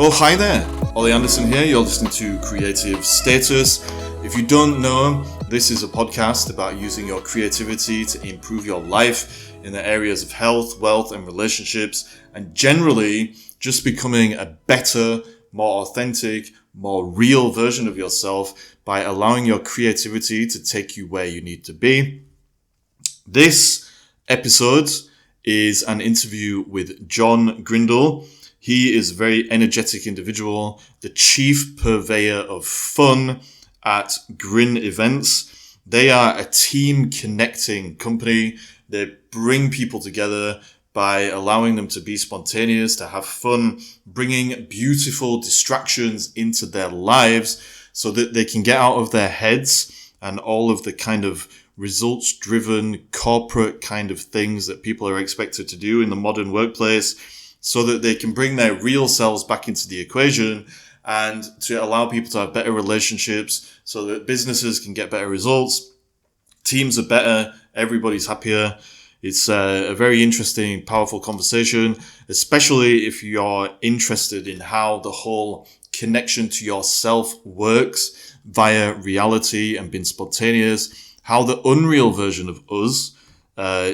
Oh, hi there. Ollie Anderson here. You're listening to Creative Status. If you don't know, this is a podcast about using your creativity to improve your life in the areas of health, wealth, and relationships, and generally just becoming a better, more authentic, more real version of yourself by allowing your creativity to take you where you need to be. This episode is an interview with John Grindle. He is a very energetic individual, the Chief Purveyor of Fun at Grindle Events. They are a team connecting company. They bring people together by allowing them to be spontaneous, to have fun, bringing beautiful distractions into their lives so that they can get out of their heads and all of the kind of results-driven corporate kind of things that people are expected to do in the modern workplace, so that they can bring their real selves back into the equation and to allow people to have better relationships so that businesses can get better results, teams are better, everybody's happier. It's a very interesting, powerful conversation, especially if you're interested in how the whole connection to yourself works via reality and being spontaneous, how the unreal version of us,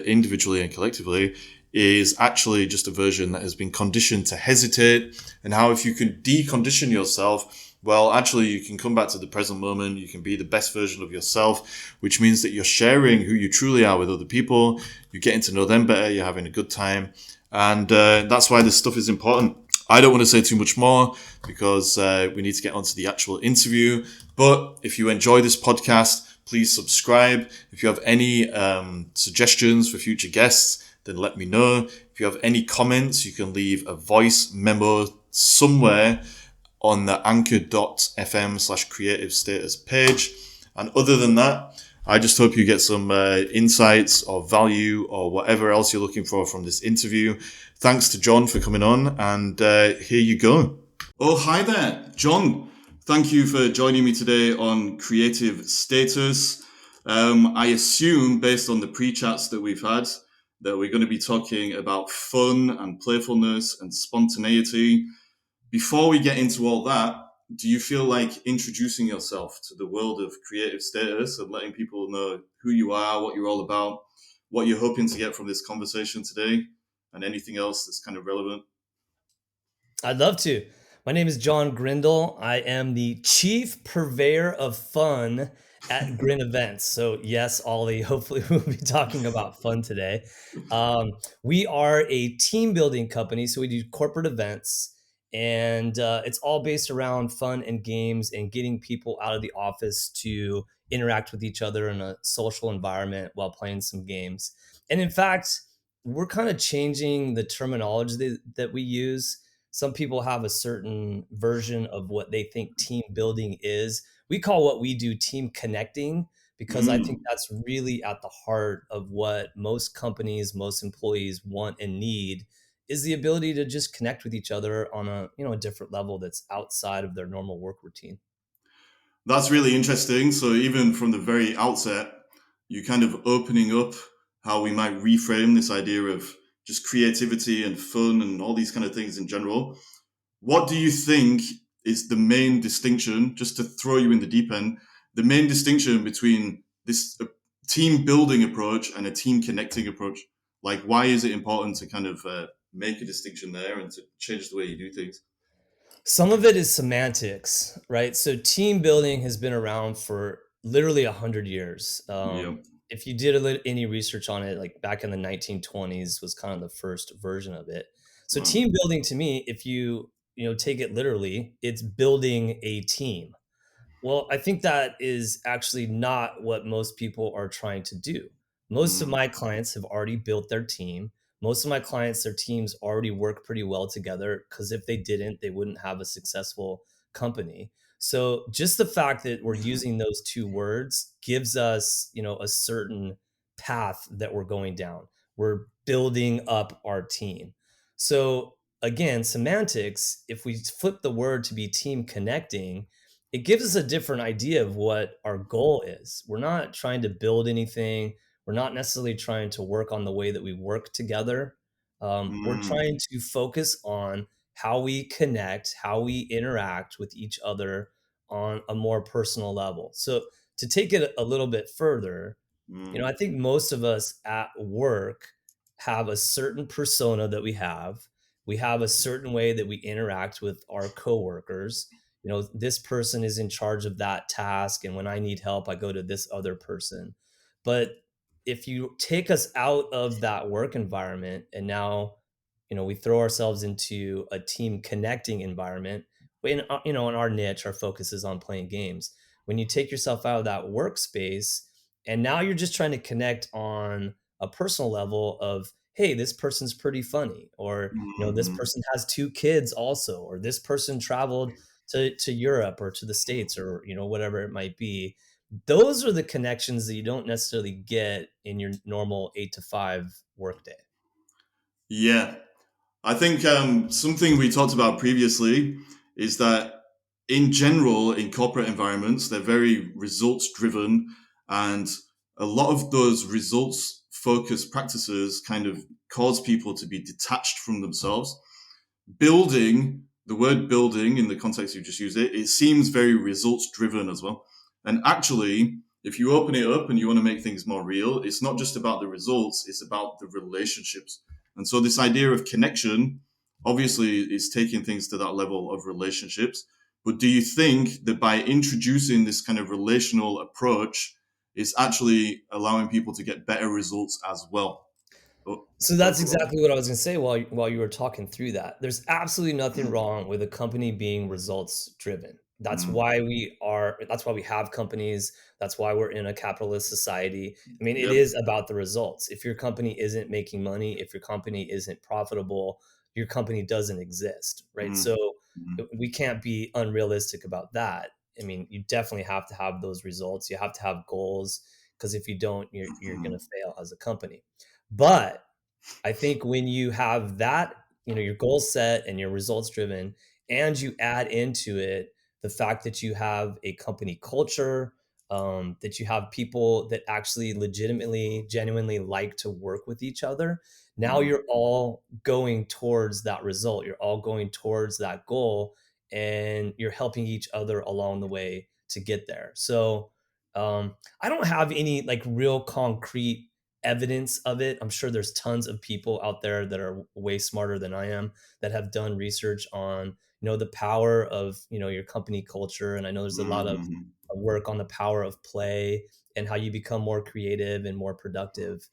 individually and collectively, is actually just a version that has been conditioned to hesitate, and how if you can decondition yourself, well, actually you can come back to the present moment, you can be the best version of yourself, which means that you're sharing who you truly are with other people, you're getting to know them better, you're having a good time, and that's why this stuff is important. I don't want to say too much more because we need to get onto the actual interview, but if you enjoy this podcast, please subscribe. If you have any suggestions for future guests, then let me know. If you have any comments, you can leave a voice memo somewhere on the anchor.fm/creative status page. And other than that, I just hope you get some insights or value or whatever else you're looking for from this interview. Thanks to John for coming on, and here you go. Oh, hi there, John. Thank you for joining me today on Creative Status. I assume, based on the pre-chats that we've had, that we're going to be talking about fun and playfulness and spontaneity. Before we get into all that, do you feel like introducing yourself to the world of Creative Status and letting people know who you are, what you're all about, what you're hoping to get from this conversation today, and anything else that's kind of relevant? I'd love to. My name is John Grindle. I am the Chief Purveyor of Fun at Grindle Events. So yes, Ollie, hopefully we'll be talking about fun today. We are a team building company, so we do corporate events, and it's all based around fun and games and getting people out of the office to interact with each other in a social environment while playing some games. And in fact, we're kind of changing the terminology that we use. Some people have a certain version of what they think team building is. We call what we do team connecting, because I think that's really at the heart of what most companies, most employees want and need, is the ability to just connect with each other on a different level that's outside of their normal work routine. That's really interesting. So even from the very outset, you're kind of opening up how we might reframe this idea of just creativity and fun and all these kind of things in general. What do you think is the main distinction, just to throw you in the deep end, the main distinction between this team building approach and a team connecting approach? Like, why is it important to kind of make a distinction there and to change the way you do things? Some of it is semantics, right? So team building has been around for literally 100 years. Yeah. If you did any research on it, like back in the 1920s was kind of the first version of it. So Wow. team building to me, if you take it literally, it's building a team. Well, I think that is actually not what most people are trying to do. Most of Mm, my clients have already built their team. Most of my clients, their teams already work pretty well together, because if they didn't, they wouldn't have a successful company. So just the fact that we're using those two words gives us, a certain path that we're going down. We're building up our team. So again, semantics, if we flip the word to be team connecting, it gives us a different idea of what our goal is. We're not trying to build anything. We're not necessarily trying to work on the way that we work together. We're mm, trying to focus on how we connect, how we interact with each other on a more personal level. So to take it a little bit further, Mm, I think most of us at work have a certain persona that we have. We have a certain way that we interact with our coworkers. This person is in charge of that task, and when I need help, I go to this other person. But if you take us out of that work environment and now, we throw ourselves into a team connecting environment, in our niche, our focus is on playing games. When you take yourself out of that workspace and now you're just trying to connect on a personal level of, hey, this person's pretty funny, or this mm. person has two kids also, or this person traveled to Europe or to the States, or whatever it might be. Those are the connections that you don't necessarily get in your normal 8 to 5 workday. Yeah. I think something we talked about previously is that in general, in corporate environments, they're very results driven, and a lot of those results focused practices kind of cause people to be detached from themselves. Building, the word building in the context you just used it seems very results driven as well. And actually, if you open it up and you want to make things more real, it's not just about the results, it's about the relationships. And so this idea of connection obviously is taking things to that level of relationships. But do you think that by introducing this kind of relational approach, it's actually allowing people to get better results as well So that's overall? exactly what I was going to say while you were talking through that. There's absolutely nothing wrong with a company being results driven. Mm. That's why we have companies. That's why we're in a capitalist society. I mean, it Yep. is about the results. If your company isn't making money, if your company isn't profitable, your company doesn't exist, right? Mm. So Mm. we can't be unrealistic about that. I mean, you definitely have to have those results. You have to have goals, because if you don't, you're going to Mm. fail as a company. But I think when you have that, your goal set and your results driven, and you add into it the fact that you have a company culture, that you have people that actually legitimately, genuinely like to work with each other, now Mm. you're all going towards that result. You're all going towards that goal, and you're helping each other along the way to get there. So, I don't have any like real concrete evidence of it. I'm sure there's tons of people out there that are way smarter than I am that have done research on, the power of, your company culture. And I know there's a lot of Mhm. work on the power of play and how you become more creative and more productive.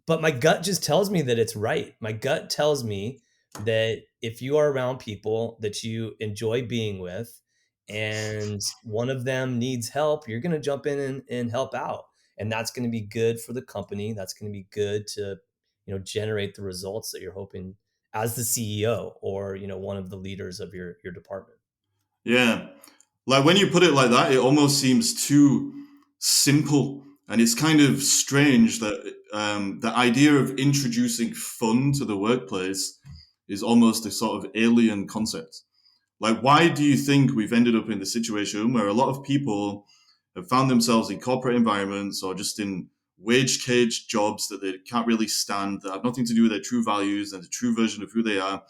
But my gut just tells me that it's right. My gut tells me that if you are around people that you enjoy being with and one of them needs help, you're going to jump in and help out. And that's going to be good for the company. That's going to be good to, generate the results that you're hoping as the CEO or, one of the leaders of your department. Yeah. Like when you put it like that, it almost seems too simple. And it's kind of strange that the idea of introducing fun to the workplace is almost a sort of alien concept. Like, why do you think we've ended up in the situation where a lot of people have found themselves in corporate environments or just in wage cage jobs that they can't really stand, that have nothing to do with their true values and the true version of who they are?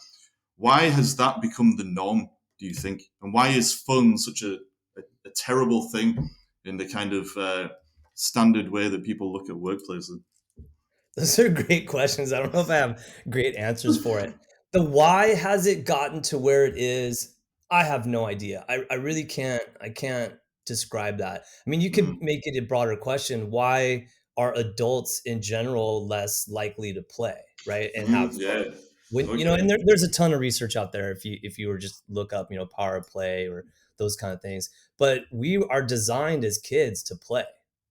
Why has that become the norm, do you think? And why is fun such a terrible thing in the kind of standard way that people look at workplaces? Those are great questions. I don't know if I have great answers for it. The why has it gotten to where it is? I have no idea. I really can't. I can't describe that. I mean, you could Mm. make it a broader question. Why are adults in general less likely to play, right, and have Mm, fun? yeah. When Okay. and there's a ton of research out there if you were just look up, power of play or those kind of things. But we are designed as kids to play,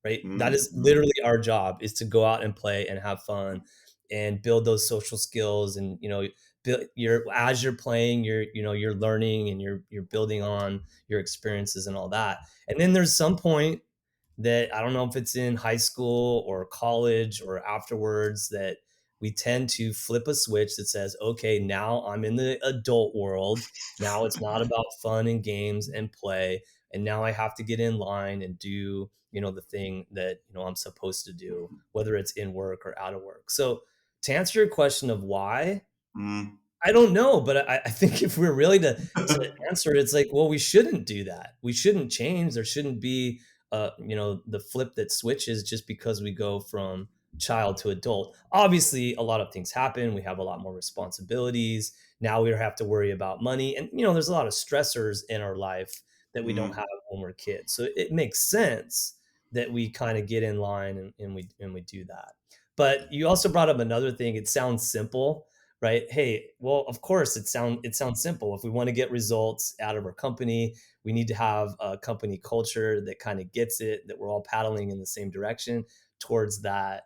right? That Mm, is mm, literally our job, is to go out and play and have fun and build those social skills. And you're as you're playing, you're learning and you're building on your experiences and all that. And then there's some point that I don't know if it's in high school or college or afterwards, that we tend to flip a switch that says, okay, now I'm in the adult world. Now it's not about fun and games and play. And now I have to get in line and do, the thing that, I'm supposed to do, whether it's in work or out of work. So to answer your question of why, mm. I don't know, but I think if we're really to answer it, it's like, well, we shouldn't do that. We shouldn't change. There shouldn't be, the flip that switches just because we go from child to adult. Obviously, a lot of things happen. We have a lot more responsibilities. Now we have to worry about money, and there's a lot of stressors in our life that we don't Mm, have when we're kids. So it makes sense that we kind of get in line and we do that. But you also brought up another thing. It sounds simple, right? Hey, well, of course it sounds simple. If we want to get results out of our company, we need to have a company culture that kind of gets it, that we're all paddling in the same direction towards that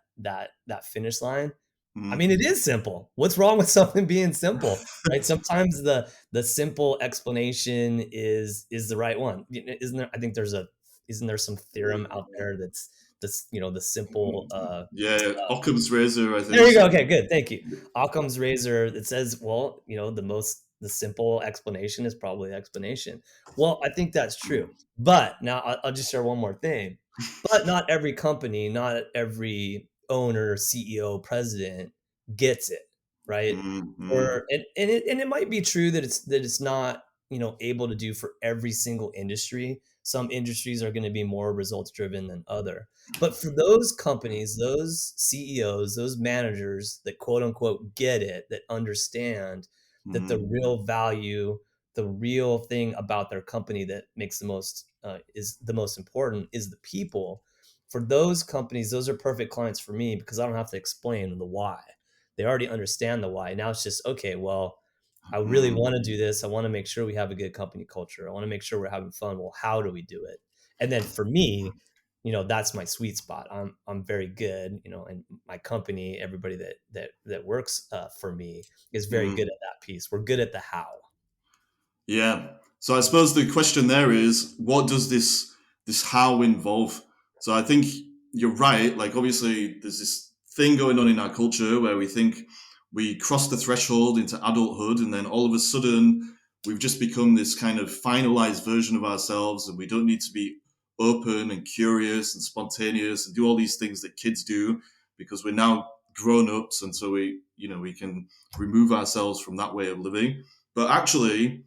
finish line. I mean, mm. it is simple. What's wrong with something being simple, right? Sometimes the simple explanation is the right one. Isn't there? I think isn't there some theorem out there that's the simple Yeah, Occam's razor, I there think. you go. So, Okay, good. Thank you. Occam's razor that says, well, the simple explanation is probably the explanation. Well, I think that's true. But now I'll just share one more thing. But not every company, not every owner, CEO, president gets it, right? mm, mm, Or and it might be true that it's not, able to do for every single industry. Some industries are going to be more results driven than other. But for those companies, those CEOs, those managers that quote unquote get it, that understand that the mm, real value, the real thing about their company that makes is the most important is the people. For those companies, those are perfect clients for me because I don't have to explain the why. They already understand the why. Now it's just, okay, well, I really mm, want to do this. I want to make sure we have a good company culture. I want to make sure we're having fun. Well, how do we do it? And then for me, that's my sweet spot. I'm very good, and my company, everybody that works for me is very good mm. at that piece. We're good at the how. Yeah. So I suppose the question there is, what does this how involve? So I think you're right. Like obviously, there's this thing going on in our culture where we think we cross the threshold into adulthood, and then all of a sudden we've just become this kind of finalized version of ourselves, and we don't need to be open and curious and spontaneous and do all these things that kids do because we're now grown ups, and so we can remove ourselves from that way of living. But actually,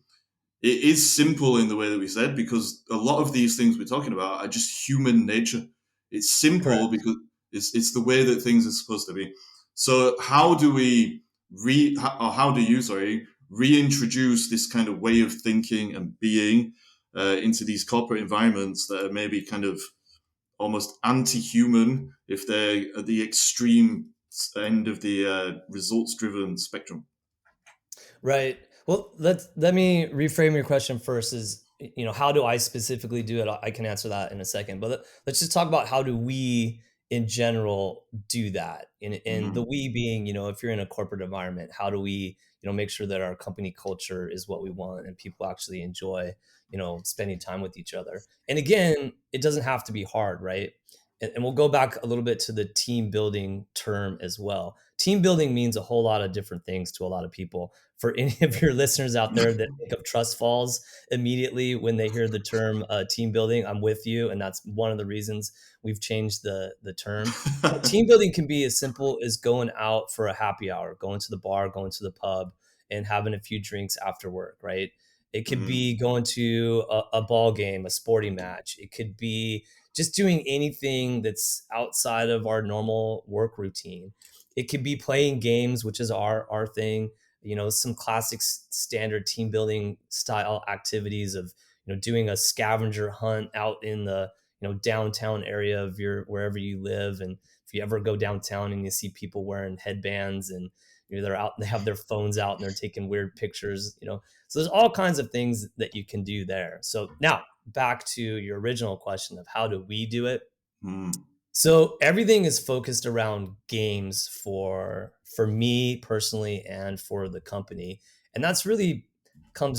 it is simple in the way that we said because a lot of these things we're talking about are just human nature. It's simple Correct. because it's the way that things are supposed to be. So how do we or how do you reintroduce this kind of way of thinking and being into these corporate environments that are maybe kind of almost anti-human if they're at the extreme end of the results-driven spectrum? Right. Well, let me reframe your question first. Is how do I specifically do it? I can answer that in a second. But let's just talk about how do we in general do that. And the Mm-hmm. we being, if you're in a corporate environment, how do we make sure that our company culture is what we want and people actually enjoy spending time with each other. And again, it doesn't have to be hard, right? And we'll go back a little bit to the team building term as well. Team building means a whole lot of different things to a lot of people. For any of your listeners out there that think of trust falls immediately when they hear the term team building, I'm with you, and that's one of the reasons we've changed the term. But team building can be as simple as going out for a happy hour, going to the bar, going to the pub, and having a few drinks after work, right? It could Mm-hmm. be going to a ball game, a sporting match. It could be just doing anything that's outside of our normal work routine. It could be playing games, which is our thing. Some classic standard team building style activities of doing a scavenger hunt out in the downtown area of your wherever you live. And if you ever go downtown and you see people wearing headbands and they're out, they have their phones out and they're taking weird pictures. So there's all kinds of things that you can do there. So now back to your original question of how do we do it. Mm-hmm. So everything is focused around games for me personally and for the company. And that's really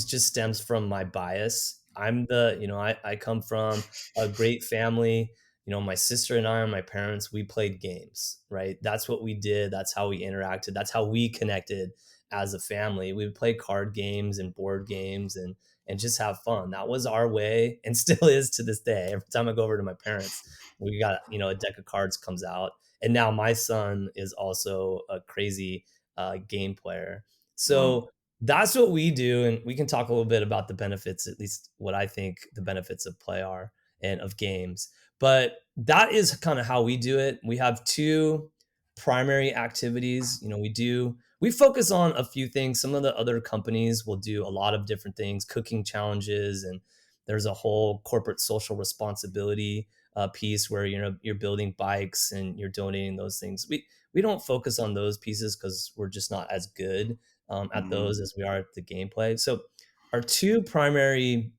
stems from my bias. I come from a great family. My sister and I and my parents, we played games, right? That's what we did. That's how we interacted. That's how we connected as a family. We would play card games and board games and just have fun. That was our way and still is to this day. Every time I go over to my parents, we got a deck of cards comes out, and now my son is also a crazy game player. Wow. So That's what we do, and we can talk a little bit about the benefits, at least what I think the benefits of play are and of games. But that is kind of how we do it. We have two primary activities. We focus on a few things. Some of the other companies will do a lot of different things, cooking challenges, and there's a whole corporate social responsibility piece where you're building bikes and you're donating those things. We don't focus on those pieces because we're just not as good at those Mm, as we are at the gameplay. So our two primary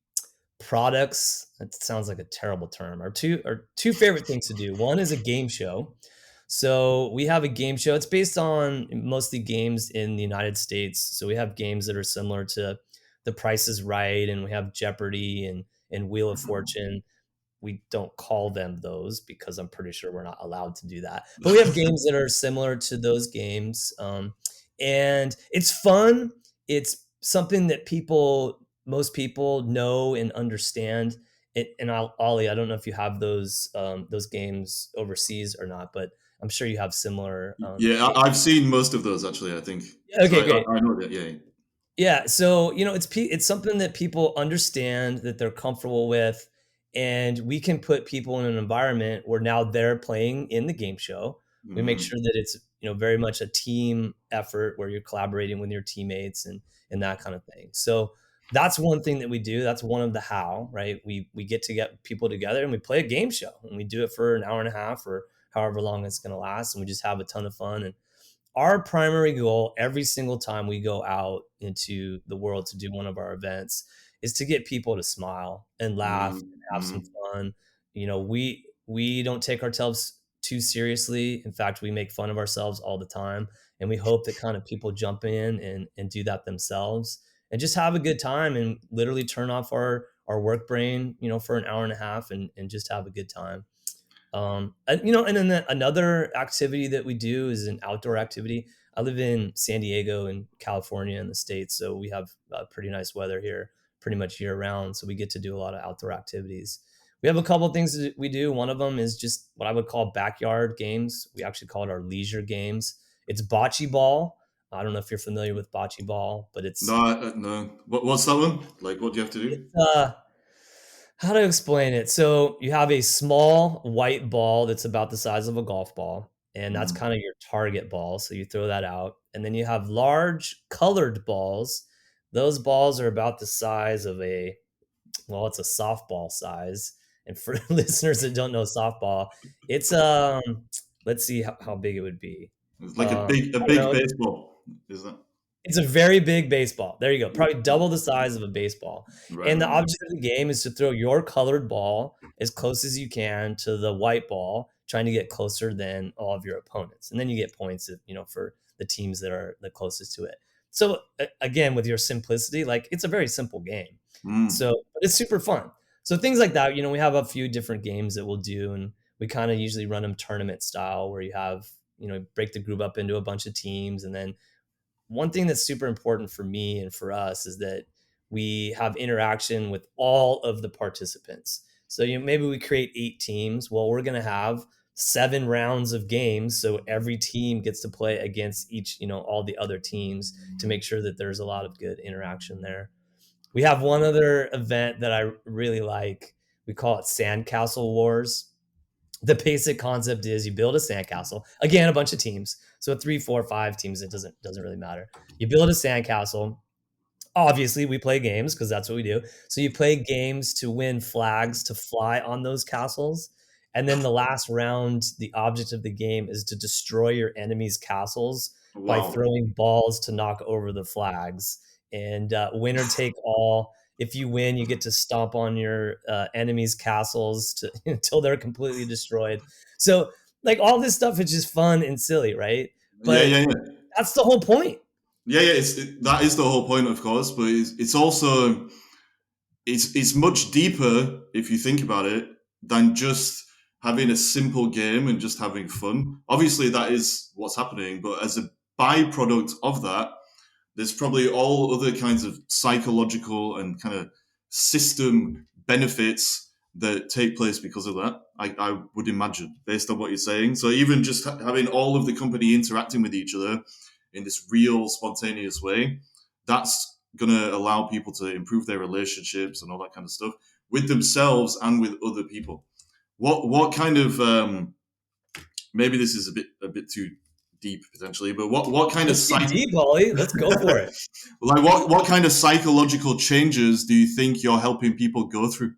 products, that sounds like a terrible term, our two favorite things to do. One is a game show. So we have a game show. It's based on mostly games in the United States. So we have games that are similar to The Price is Right, and we have Jeopardy and Wheel of mhm. Fortune. We don't call them those because I'm pretty sure we're not allowed to do that. But we have games that are similar to those games, and it's fun. It's something that most people know and understand. And Ollie, I don't know if you have those games overseas or not, but I'm sure you have similar Yeah, games. I've seen most of those actually. I think so. Okay, great. I know that. Yeah. Yeah, so it's something that people understand, that they're comfortable with, and we can put people in an environment where now they're playing in the game show. We make Mm, sure that it's very much a team effort where you're collaborating with your teammates and that kind of thing. So that's one thing that we do. That's one of the how, right? We get people together and we play a game show, and we do it for an hour and a half or however long it's going to last, and we just have a ton of fun. And our primary goal every single time we go out into the world to do one of our events is to get people to smile and laugh mm, and have some mm. fun. We don't take ourselves too seriously. In fact, we make fun of ourselves all the time, and we hope that kind of people jump in and do that themselves and just have a good time and literally turn off our work brain, for an hour and a half and just have a good time. And then another activity that we do is an outdoor activity. I live in San Diego in California in the States, so we have pretty nice weather here pretty much year round. So we get to do a lot of outdoor activities. We have a couple of things that we do. One of them is just what I would call backyard games. We actually call it our leisure games. It's bocce ball. I don't know if you're familiar with bocce ball, but No, it's no. What's that one? Like, what do you have to do? it's how to explain it? So you have a small white ball that's about the size of a golf ball, and that's Mm. kind of your target ball. So you throw that out, and then you have large colored balls. Those balls are about the size of it's a softball size. And for listeners that don't know softball, it's let's see how big it would be. It's like a I don't big know. baseball, is that? It's a very big baseball. There you go. Probably double the size of a baseball. Right, And the right. object of the game is to throw your colored ball as close as you can to the white ball, trying to get closer than all of your opponents. And then you get points, for the teams that are the closest to it. So again, with your simplicity, like it's a very simple game. Mm. So but it's super fun. So things like that, we have a few different games that we'll do, and we kind of usually run them tournament style where you have, break the group up into a bunch of teams, and then one thing that's super important for me and for us is that we have interaction with all of the participants. So maybe we create 8 teams. Well, we're going to have 7 rounds of games, so every team gets to play against all the other teams to make sure that there's a lot of good interaction there. We have one other event that I really like. We call it Sandcastle Wars. The basic concept is you build a sandcastle. Again, a bunch of teams. So 3, 4, 5 teams. It doesn't really matter. You build a sandcastle. Obviously, we play games because that's what we do. So you play games to win flags to fly on those castles. And then the last round, the object of the game is to destroy your enemy's castles by Wow. throwing balls to knock over the flags. And winner take all. If you win, you get to stomp on your enemy's castles until they're completely destroyed. So, like, all this stuff is just fun and silly, right? Yeah, But yeah, yeah. that's the whole point. Yeah, yeah. That is the whole point, of course, but it's also it's much deeper if you think about it than just having a simple game and just having fun. Obviously, that is what's happening, but as a byproduct of that, there's probably all other kinds of psychological and kind of system benefits that take place because of that. I would imagine, based on what you're saying. So even just having all of the company interacting with each other in this real, spontaneous way, that's going to allow people to improve their relationships and all that kind of stuff with themselves and with other people. What kind of maybe this is a bit too deep potentially, but what kind of Let's get deep, Ollie. Let's go for it. like what kind of psychological changes do you think you're helping people go through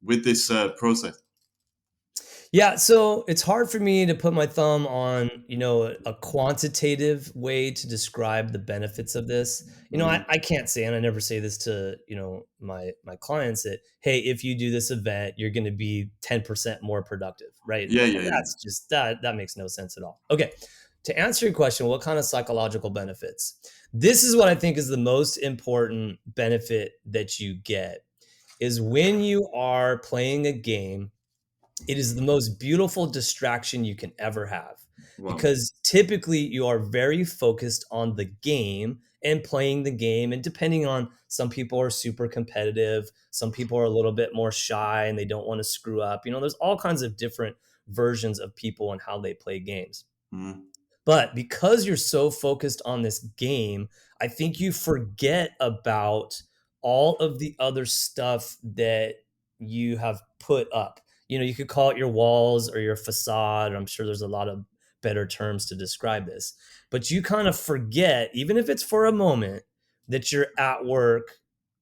with this process? Yeah, so it's hard for me to put my thumb on, a quantitative way to describe the benefits of this. I can't say, and I never say this to, my clients that, hey, if you do this event, you're going to be 10% more productive, right? Yeah. That's just that makes no sense at all. Okay. To answer your question, what kind of psychological benefits? This is what I think is the most important benefit that you get is when you are playing a game. It is the most beautiful distraction you can ever have Wow. because typically you are very focused on the game and playing the game. And depending on, some people are super competitive, some people are a little bit more shy and they don't want to screw up. There's all kinds of different versions of people and how they play games. Mm, But because you're so focused on this game, I think you forget about all of the other stuff that you have put up. You could call it your walls or your facade. I'm sure there's a lot of better terms to describe this. But you kind of forget, even if it's for a moment, that you're at work,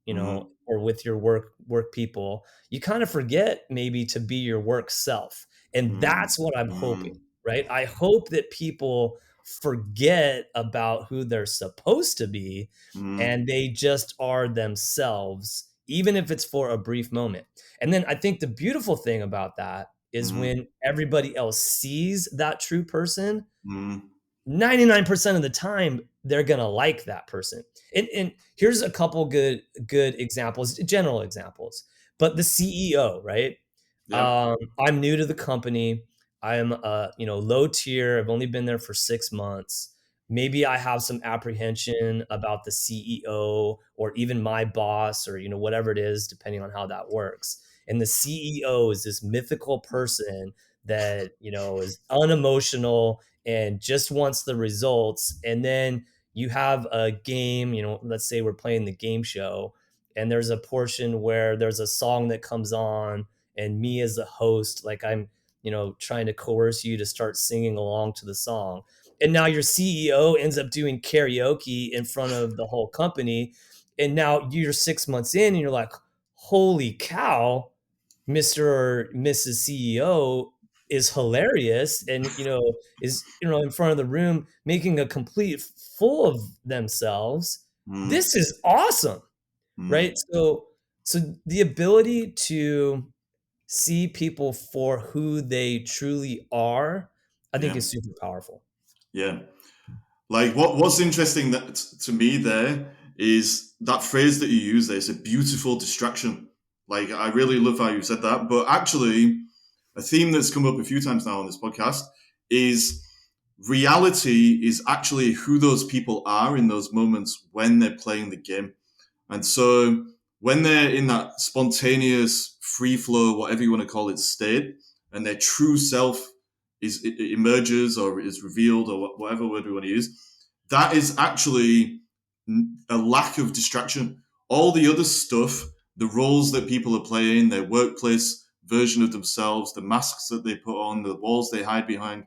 mm, or with your work people. You kind of forget maybe to be your work self. And mm, that's what I'm hoping, mm, right? I hope that people forget about who they're supposed to be mm, and they just are themselves, even if it's for a brief moment. And then I think the beautiful thing about that is mm, when everybody else sees that true person, mm. 99% of the time they're gonna like that person. And here's a couple good examples, general examples. But the CEO, right? Yep. I'm new to the company. I am low tier. I've only been there for 6 months. Maybe I have some apprehension about the CEO or even my boss or whatever it is, depending on how that works. And the CEO is this mythical person that is unemotional and just wants the results. And then you have a game, let's say we're playing the game show, and there's a portion where there's a song that comes on, and me as the host, like I'm, trying to coerce you to start singing along to the song. And now your CEO ends up doing karaoke in front of the whole company. And now you're 6 months in and you're like, holy cow, Mr. or Mrs. CEO is hilarious and is in front of the room making a complete fool of themselves. Mm, This is awesome, right? mm. So the ability to see people for who they truly are, I think Yeah. is super powerful. Yeah. Like what's interesting that to me there is that phrase that you use there is a beautiful distraction. Like I really love how you said that. But actually, a theme that's come up a few times now on this podcast is reality is actually who those people are in those moments when they're playing the game. And so when they're in that spontaneous, free flow, whatever you want to call it, state, and their true self it emerges or is revealed or whatever word we want to use, that is actually a lack of distraction. All the other stuff, the roles that people are playing, their workplace version of themselves, the masks that they put on, the walls they hide behind,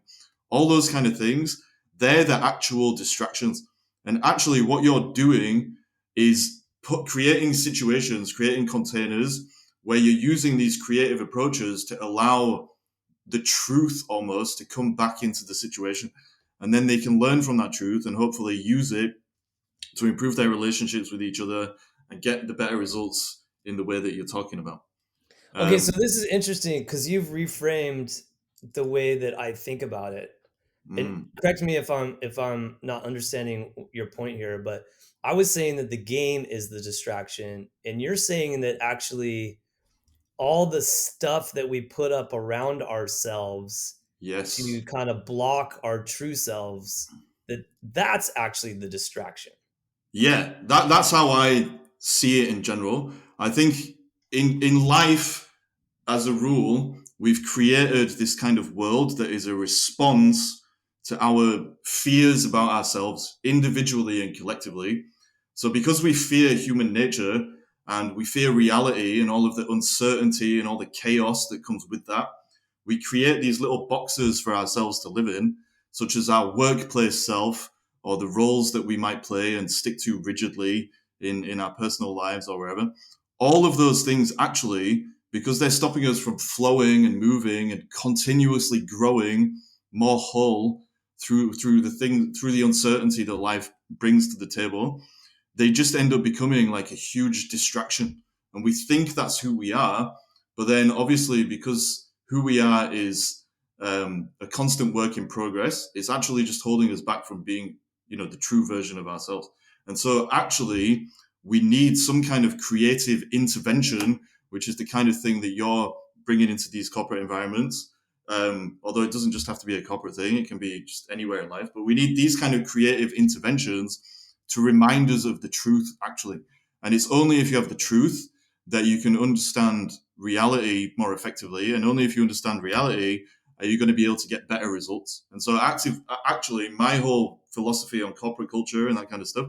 all those kind of things, they're the actual distractions. And actually, what you're doing is creating situations, creating containers where you're using these creative approaches to allow the truth almost to come back into the situation. And then they can learn from that truth and hopefully use it to improve their relationships with each other and get the better results in the way that you're talking about. Okay, so Um, this is interesting because you've reframed the way that I think about it. And mm, correct me if I'm not understanding your point here, but I was saying that the game is the distraction, and you're saying that actually all the stuff that we put up around ourselves to yes. kind of block our true selves, that's actually the distraction. Yeah, that's how I see it in general. I think in life, as a rule, we've created this kind of world that is a response to our fears about ourselves individually and collectively. So because we fear human nature and we fear reality and all of the uncertainty and all the chaos that comes with that, we create these little boxes for ourselves to live in, such as our workplace self or the roles that we might play and stick to rigidly in our personal lives or wherever. All of those things actually, because they're stopping us from flowing and moving and continuously growing more whole through the uncertainty that life brings to the table, they just end up becoming like a huge distraction. And we think that's who we are. But then obviously, because who we are is a constant work in progress, it's actually just holding us back from being, the true version of ourselves. And so actually, we need some kind of creative intervention, which is the kind of thing that you're bringing into these corporate environments. Although it doesn't just have to be a corporate thing, it can be just anywhere in life. But we need these kind of creative interventions to remind us of the truth, actually. And it's only if you have the truth that you can understand reality more effectively. And only if you understand reality are you going to be able to get better results. And so, actually, my whole philosophy on corporate culture and that kind of stuff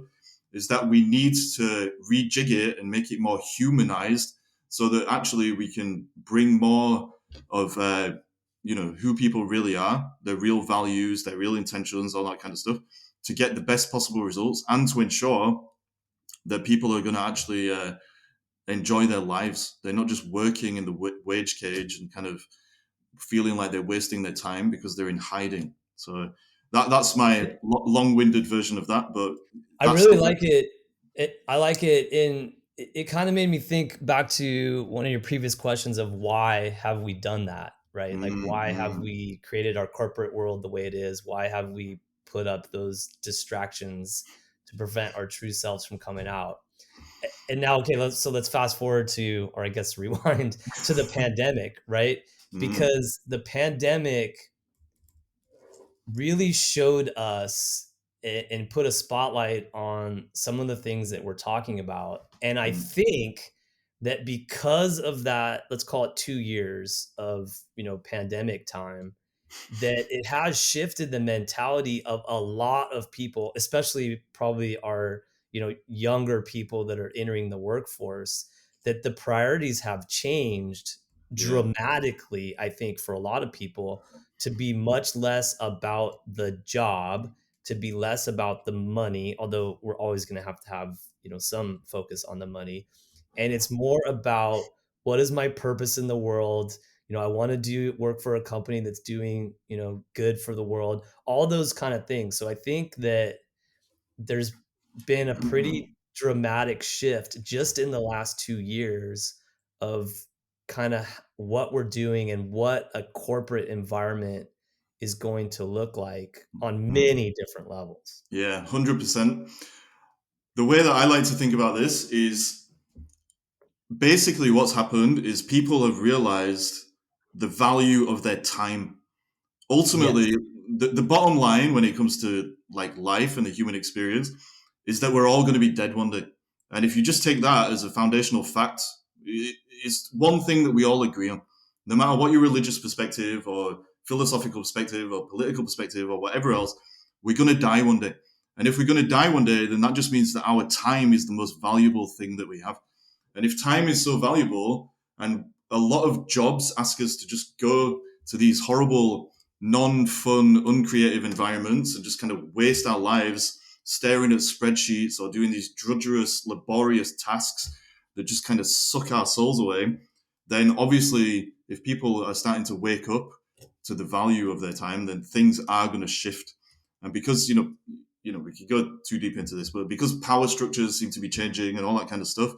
is that we need to rejig it and make it more humanized so that actually we can bring more of who people really are, their real values, their real intentions, all that kind of stuff, to get the best possible results and to ensure that people are going to actually enjoy their lives. They're not just working in the wage cage and kind of feeling like they're wasting their time because they're in hiding. So that's my long-winded version of that, but I that's really like it. I like it it kind of made me think back to one of your previous questions of why have we done that, right? Like why have mm, we created our corporate world the way it is? Why have we put up those distractions to prevent our true selves from coming out? And now, okay, let's fast forward to, or I guess rewind to the pandemic, right? mm, Because the pandemic really showed us and put a spotlight on some of the things that we're talking about. And I mm, think that because of that, let's call it 2 years of, pandemic time, that it has shifted the mentality of a lot of people, especially probably our, younger people that are entering the workforce, that the priorities have changed yeah, dramatically, I think, for a lot of people, to be much less about the job, to be less about the money, although we're always going to have, some focus on the money. And it's more about, what is my purpose in the world? I want to do work for a company that's doing, good for the world, all those kind of things. So I think that there's been a pretty dramatic shift just in the last 2 years of kind of what we're doing and what a corporate environment is going to look like on mm, many different levels. yeah, 100%. The way that I like to think about this is basically what's happened is people have realized the value of their time. Yes. Ultimately, the bottom line when it comes to like life and the human experience is that we're all going to be dead one day. And if you just take that as a foundational fact, it's one thing that we all agree on. No matter what your religious perspective or philosophical perspective or political perspective or whatever else, we're going to die one day. And if we're going to die one day, then that just means that our time is the most valuable thing that we have. And if time is so valuable, and a lot of jobs ask us to just go to these horrible, non-fun, uncreative environments and just kind of waste our lives staring at spreadsheets or doing these drudgerous, laborious tasks that just kind of suck our souls away, then obviously, if people are starting to wake up to the value of their time, then things are going to shift. And because we could go too deep into this, but because power structures seem to be changing and all that kind of stuff,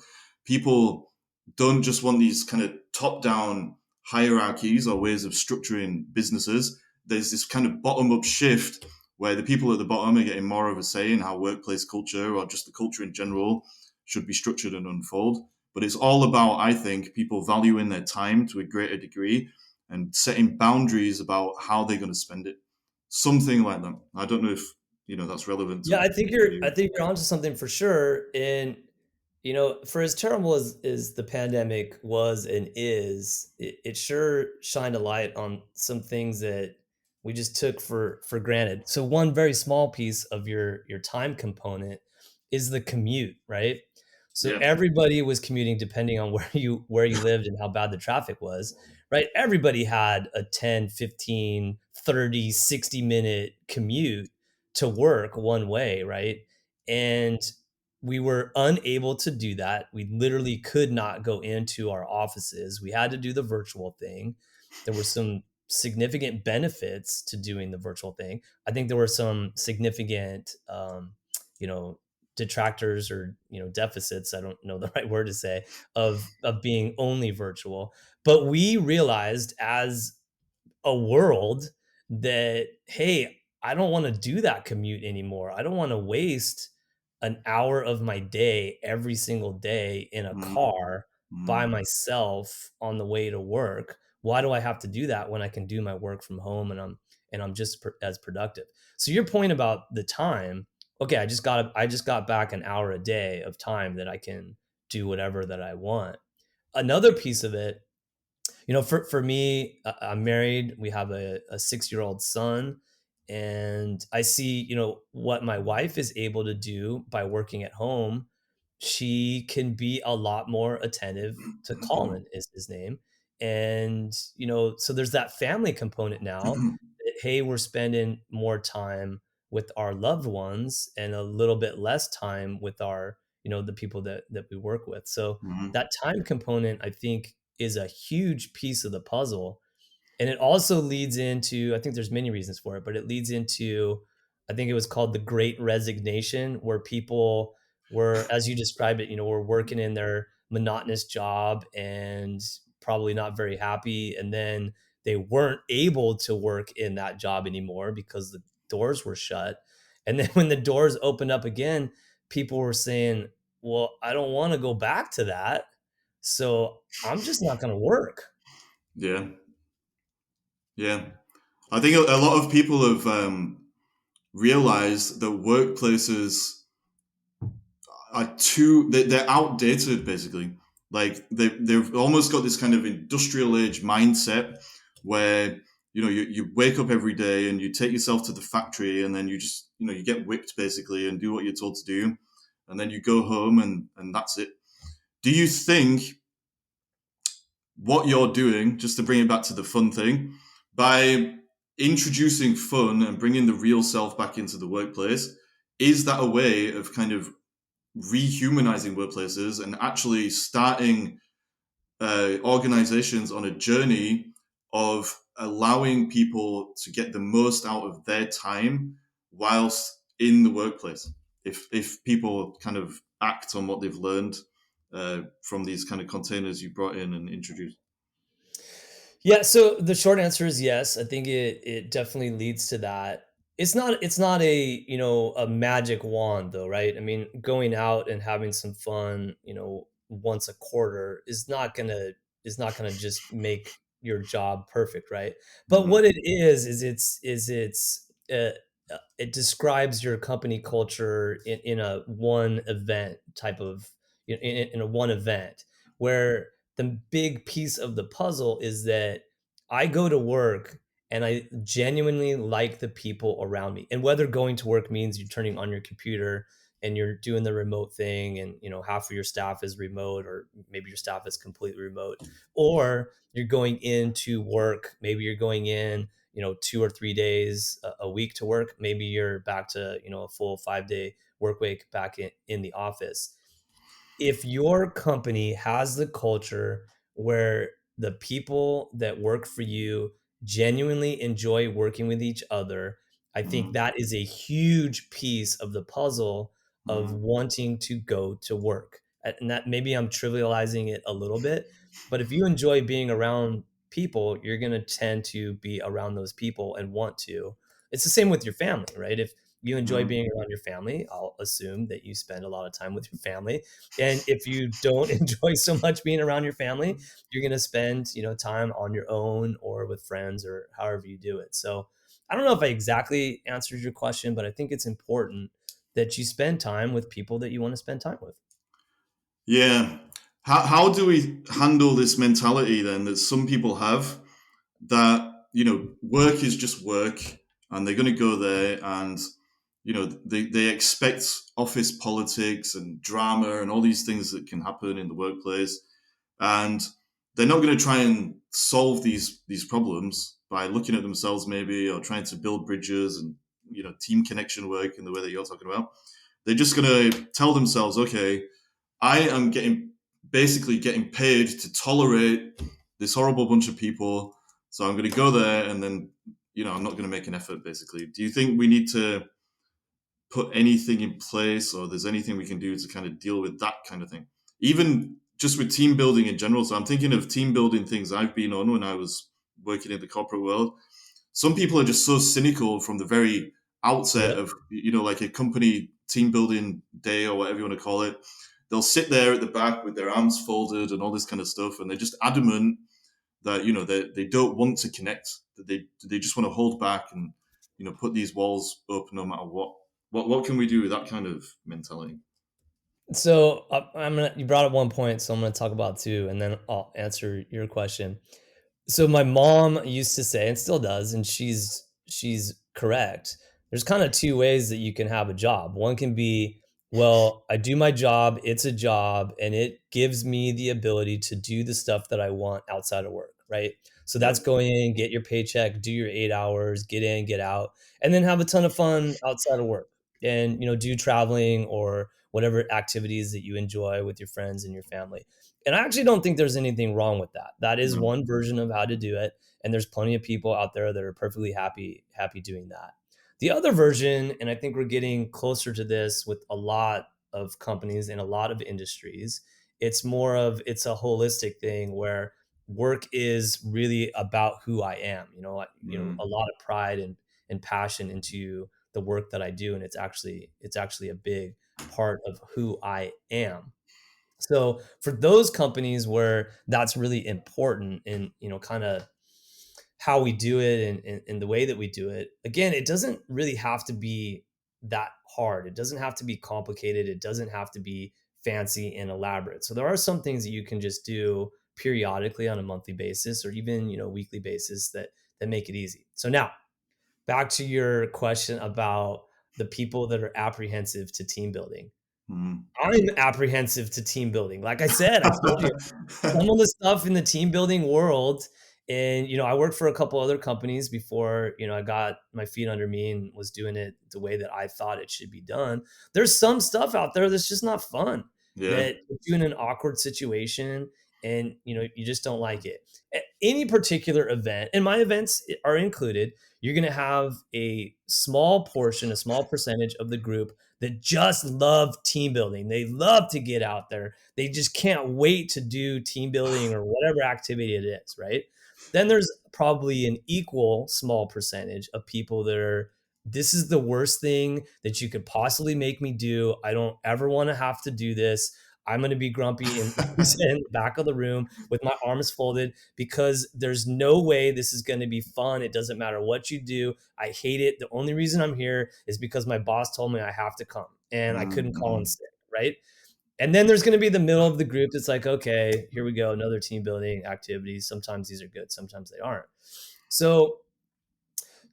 people don't just want these kind of top-down hierarchies or ways of structuring businesses. There's this kind of bottom-up shift where the people at the bottom are getting more of a say in how workplace culture or just the culture in general should be structured and unfold. But it's all about, I think, people valuing their time to a greater degree and setting boundaries about how they're going to spend it. Something like that. I don't know if that's relevant Yeah, to I think for I you. think you're onto something for sure. And for as terrible as the pandemic was and is, it sure shined a light on some things that we just took for granted. So one very small piece of your time component is the commute, right? So Yeah. everybody was commuting depending on where you lived and how bad the traffic was, right? Everybody had a 10, 15, 30, 60 minute commute to work one way, right? And we were unable to do that. We literally could not go into our offices. We had to do the virtual thing. There were some significant benefits to doing the virtual thing. I think there were some significant, you know, detractors or deficits. I don't know the right word to say of being only virtual. But we realized as a world that, hey, I don't want to do that commute anymore. I don't want to waste an hour of my day every single day in a Mm, car by mm, myself on the way to work. Why do I have to do that when I can do my work from home and I'm just as productive? So your point about the time, okay, I just got back an hour a day of time that I can do whatever that I want. Another piece of it, for me, I'm married. We have a 6-year-old son, and I see, what my wife is able to do by working at home. She can be a lot more attentive to Colin, is his name. And, so there's that family component now that, hey, we're spending more time with our loved ones and a little bit less time with the people that we work with. So mm, that time component, I think, is a huge piece of the puzzle. And it also leads into, I think there's many reasons for it, but it leads into, I think it was called the Great Resignation, where people were, as you described it, were working in their monotonous job and probably not very happy. And then they weren't able to work in that job anymore because the doors were shut. And then when the doors opened up again, people were saying, well, I don't want to go back to that. So I'm just not going to work. yeah. Yeah. I think a lot of people have realized that workplaces are they're outdated basically. Like they've almost got this kind of industrial age mindset where you wake up every day and you take yourself to the factory and then you just you get whipped basically and do what you're told to do, and then you go home and that's it. Do you think what you're doing, just to bring it back to the fun thing, by introducing fun and bringing the real self back into the workplace, is that a way of kind of rehumanizing workplaces and actually starting organizations on a journey of allowing people to get the most out of their time whilst in the workplace? If people kind of act on what they've learned from these kind of containers you brought in and introduced. Yeah, so the short answer is yes. I think it definitely leads to that. It's not a magic wand though, right? I mean, going out and having some fun, once a quarter is not gonna just make your job perfect, right? But Mm-hmm. what it is it describes your company culture in a one event type of in a one event where the big piece of the puzzle is that I go to work and I genuinely like the people around me. And whether going to work means you're turning on your computer and you're doing the remote thing and half of your staff is remote or maybe your staff is completely remote, or you're going into work, maybe you're going in 2 or 3 days a week to work, maybe you're back to a full 5-day work week back in the office. If your company has the culture where the people that work for you genuinely enjoy working with each other, I think Mm-hmm. that is a huge piece of the puzzle of Mm-hmm. wanting to go to work. And that maybe I'm trivializing it a little bit, but if you enjoy being around people, you're going to tend to be around those people and want to. It's the same with your family, right? If you enjoy Mm-hmm. being around your family, I'll assume that you spend a lot of time with your family. And if you don't enjoy so much being around your family, you're going to spend, time on your own or with friends or however you do it. So I don't know if I exactly answered your question, but I think it's important that you spend time with people that you want to spend time with. Yeah. How do we handle this mentality then that some people have that, work is just work and they're going to go there and they expect office politics and drama and all these things that can happen in the workplace, and they're not going to try and solve these problems by looking at themselves maybe, or trying to build bridges and team connection work in the way that you're talking about. They're just going to tell themselves, okay, I am basically getting paid to tolerate this horrible bunch of people, so I'm going to go there, and then I'm not going to make an effort. Basically, do you think we need to put anything in place, or there's anything we can do to kind of deal with that kind of thing, even just with team building in general? So I'm thinking of team building things I've been on when I was working in the corporate world. Some people are just so cynical from the very outset Yep. of like a company team building day or whatever you want to call it. They'll sit there at the back with their arms folded and all this kind of stuff, and they're just adamant that they don't want to connect, that they just want to hold back and put these walls up no matter what. What can we do with that kind of mentality? So you brought up one point, so I'm gonna talk about two, and then I'll answer your question. So my mom used to say, and still does, and she's correct. There's kind of two ways that you can have a job. One can be, well, I do my job, it's a job, and it gives me the ability to do the stuff that I want outside of work, right? So Yeah. that's going in, get your paycheck, do your 8 hours, get in, get out, and then have a ton of fun outside of work. And do traveling or whatever activities that you enjoy with your friends and your family. And I actually don't think there's anything wrong with that. That is No. one version of how to do it, and there's plenty of people out there that are perfectly happy doing that. The other version, and I think we're getting closer to this with a lot of companies and a lot of industries, it's a holistic thing where work is really about who I am. Mm. A lot of pride and passion into the work that I do, and it's actually a big part of who I am. So for those companies where that's really important in kind of how we do it and the way that we do it, again, it doesn't really have to be that hard. It doesn't have to be complicated. It doesn't have to be fancy and elaborate. So there are some things that you can just do periodically on a monthly basis or even weekly basis that make it easy. So now back to your question about the people that are apprehensive to team building. Mm. I'm apprehensive to team building. Like I said, I told you some of the stuff in the team building world, and I worked for a couple other companies before I got my feet under me and was doing it the way that I thought it should be done. There's some stuff out there that's just not fun, Yeah. that puts you in an awkward situation, and you just don't like it. At any particular event, and my events are included, you're going to have a small portion, a small percentage of the group that just love team building. They love to get out there. They just can't wait to do team building or whatever activity it is, right? Then there's probably an equal small percentage of people that are, this is the worst thing that you could possibly make me do. I don't ever want to have to do this. I'm going to be grumpy and in the back of the room with my arms folded because there's no way this is going to be fun. It doesn't matter what you do. I hate it. The only reason I'm here is because my boss told me I have to come and I couldn't call in Mm-hmm. sick, right? And then there's going to be the middle of the group that's like, okay, here we go, another team building activities. Sometimes these are good, sometimes they aren't. So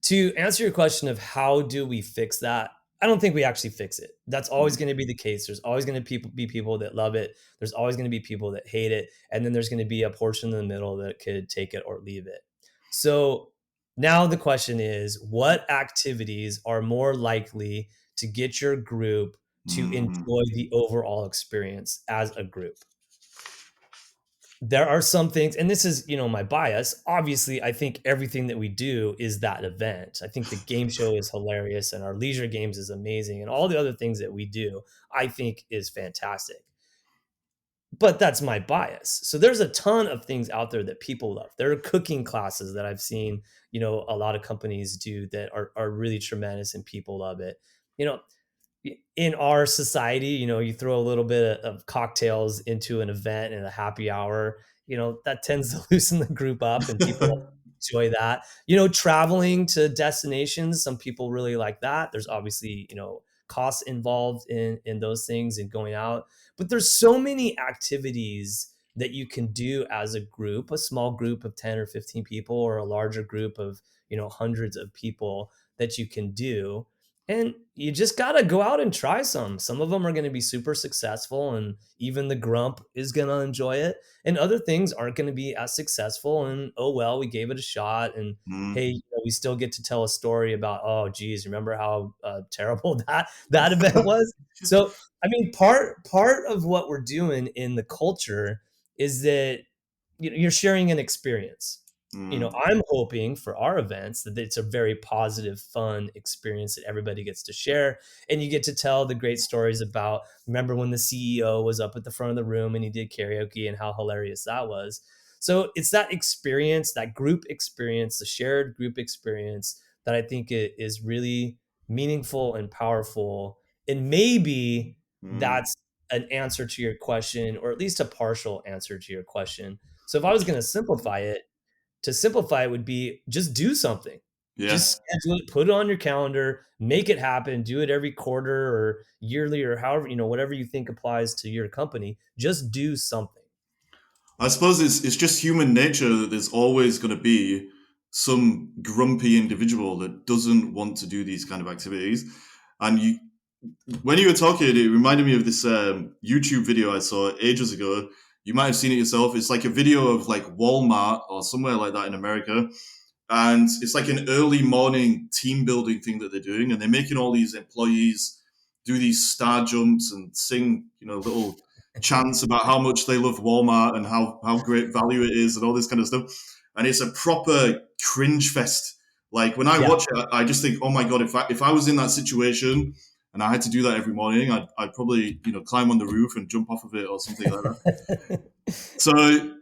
to answer your question of how do we fix that, I don't think we actually fix it. That's always Mm. going to be the case. There's always going to be people that love it. There's always going to be people that hate it. And then there's going to be a portion in the middle that could take it or leave it. So now the question is, what activities are more likely to get your group to Mm. enjoy the overall experience as a group? There are some things, and this is my bias. Obviously, I think everything that we do is that event. I think the game show is hilarious and our leisure games is amazing, and all the other things that we do I think is fantastic, but that's my bias. So there's a ton of things out there that people love. There are cooking classes that I've seen a lot of companies do that are really tremendous and people love it. you know in our society, you throw a little bit of cocktails into an event and a happy hour, that tends to loosen the group up and people enjoy that. Traveling to destinations, some people really like that. There's obviously, costs involved in those things and going out, but there's so many activities that you can do as a group, a small group of 10 or 15 people or a larger group of, hundreds of people that you can do. And you just got to go out and try some. Some of them are going to be super successful, and even the grump is going to enjoy it. And other things aren't going to be as successful. And oh, well, we gave it a shot. And hey, Mm. we still get to tell a story about, oh, geez, remember how terrible that event was? So, I mean, part of what we're doing in the culture is that you're sharing an experience. Mm. I'm hoping for our events that it's a very positive, fun experience that everybody gets to share. And you get to tell the great stories about, remember when the CEO was up at the front of the room and he did karaoke and how hilarious that was. So it's that experience, that group experience, the shared group experience that I think it is really meaningful and powerful. And maybe Mm. that's an answer to your question, or at least a partial answer to your question. So if I was going to simplify it, to simplify it would be just do something. Yeah. Just schedule it, put it on your calendar, make it happen, do it every quarter or yearly or however, whatever you think applies to your company. Just do something. I suppose it's just human nature that there's always going to be some grumpy individual that doesn't want to do these kind of activities. And when you were talking, it reminded me of this YouTube video I saw ages ago. You might have seen it yourself. It's like a video of like Walmart or somewhere like that in America, and it's like an early morning team building thing that they're doing, and they're making all these employees do these star jumps and sing, little chants about how much they love Walmart and how great value it is and all this kind of stuff. And it's a proper cringe fest. Like when I Yeah. watch it, I just think, oh my god, if I was in that situation and I had to do that every morning, I'd probably climb on the roof and jump off of it or something like that. So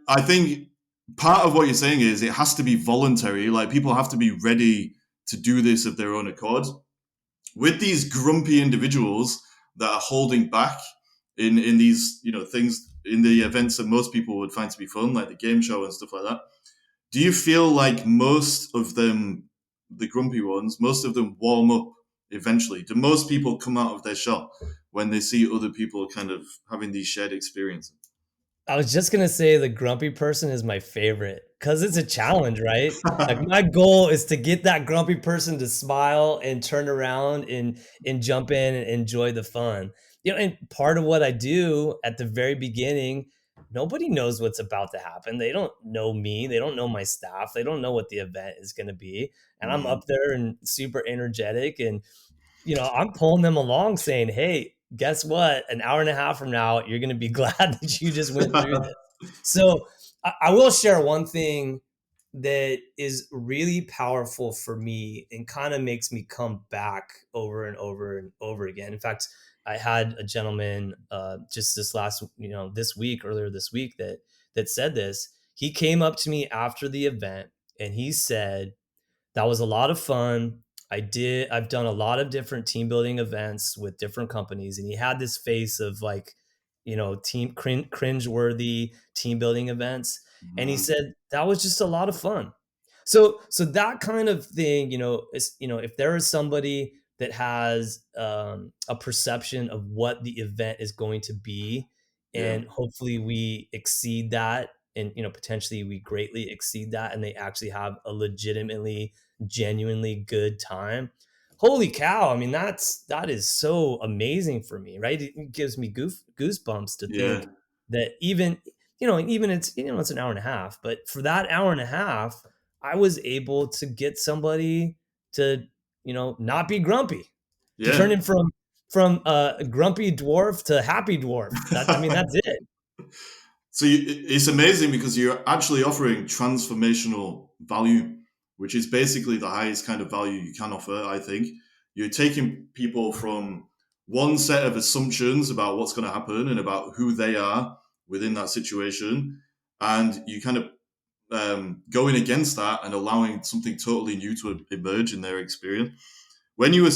I think part of what you're saying is it has to be voluntary. Like people have to be ready to do this of their own accord. With these grumpy individuals that are holding back in these things in the events that most people would find to be fun, like the game show and stuff like that. Do you feel like most of them, the grumpy ones, most of them warm up eventually? Do most people come out of their shell when they see other people kind of having these shared experiences? I was just gonna say the grumpy person is my favorite because it's a challenge, right? Like my goal is to get that grumpy person to smile and turn around and jump in and enjoy the fun. And part of what I do at the very beginning, nobody knows what's about to happen. They don't know me, they don't know my staff, they don't know what the event is gonna be. And I'm Mm. up there and super energetic, and I'm pulling them along saying, hey, guess what? An hour and a half from now, you're going to be glad that you just went through this. So I will share one thing that is really powerful for me and kind of makes me come back over and over and over again. In fact, I had a gentleman just this week, earlier this week, that said this. He came up to me after the event and he said, that was a lot of fun. I've done a lot of different team building events with different companies. And he had this face of like, team cringe-worthy team building events. And he Mm. said, that was just a lot of fun. So that kind of thing, if there is somebody that has a perception of what the event is going to be, Yeah. and hopefully we exceed that, and potentially we greatly exceed that, and they actually have a legitimately genuinely good time. Holy cow. I mean, that is so amazing for me, right? It gives me goosebumps to Yeah. think that even it's an hour and a half, but for that hour and a half, I was able to get somebody to, not be grumpy, to turn Yeah. in from a grumpy dwarf to happy dwarf. I mean, that's it. So it's amazing because you're actually offering transformational value, which is basically the highest kind of value you can offer, I think. You're taking people from one set of assumptions about what's going to happen and about who they are within that situation, and you kind of going against that and allowing something totally new to emerge in their experience. When you were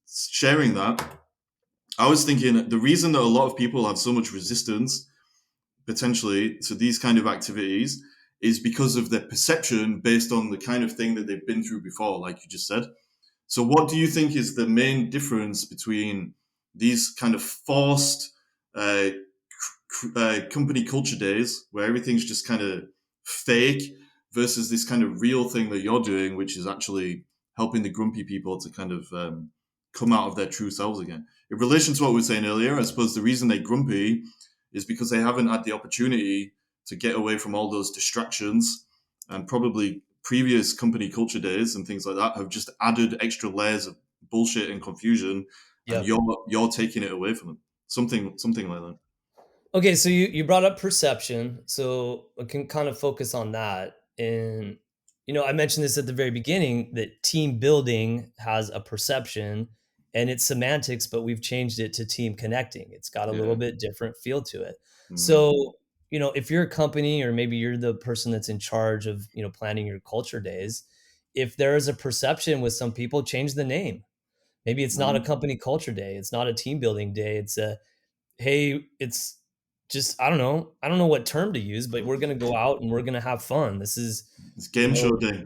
sharing that, I was thinking the reason that a lot of people have so much resistance potentially to these kind of activities is because of their perception based on the kind of thing that they've been through before, like you just said. So, what do you think is the main difference between these kind of forced uh, company culture days where everything's just kind of fake versus this kind of real thing that you're doing, which is actually helping the grumpy people to kind of come out of their true selves again. In relation to what we were saying earlier, I suppose the reason they're grumpy is because they haven't had the opportunity to get away from all those distractions, and probably previous company culture days and things like that have just added extra layers of bullshit and confusion, and Yep. you're taking it away from them. Something like that. Okay, so you brought up perception, so I can kind of focus on that. And I mentioned this at the very beginning that team building has a perception and it's semantics, but we've changed it to team connecting. It's got a little Yeah. bit different feel to it. Mm. So, if you're a company or maybe you're the person that's in charge of, planning your culture days, if there is a perception with some people, change the name. Maybe it's not a Mm. company culture day, it's not a team building day, it's a hey, it's just I don't know what term to use, but we're gonna go out and we're gonna have fun. This is, It's you game know show day.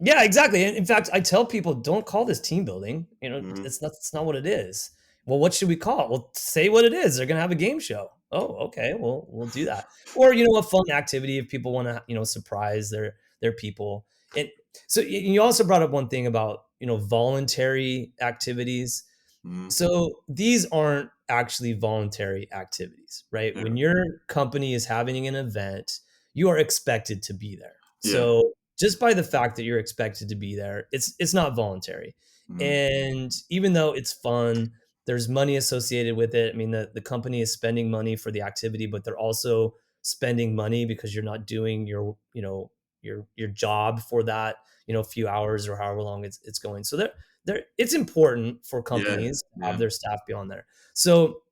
yeah, exactly. And in fact, I tell people, don't call this team building. Mm. It's not what it is. Well, what should we call it? Well, say what it is. They're gonna have a game show. Oh, okay. Well, we'll do that. Or a fun activity if people want to surprise their people. And so you also brought up one thing about voluntary activities. Mm. So these aren't actually voluntary activities, right? Yeah. When your company is having an event, you are expected to be there. Yeah. So just by the fact that you're expected to be there, it's not voluntary. Mm. And even though it's fun, there's money associated with it. I mean, the company is spending money for the activity, but they're also spending money because you're not doing your job for that, few hours or however long it's going. So it's important for Yeah. companies to have Yeah. their staff be on there. So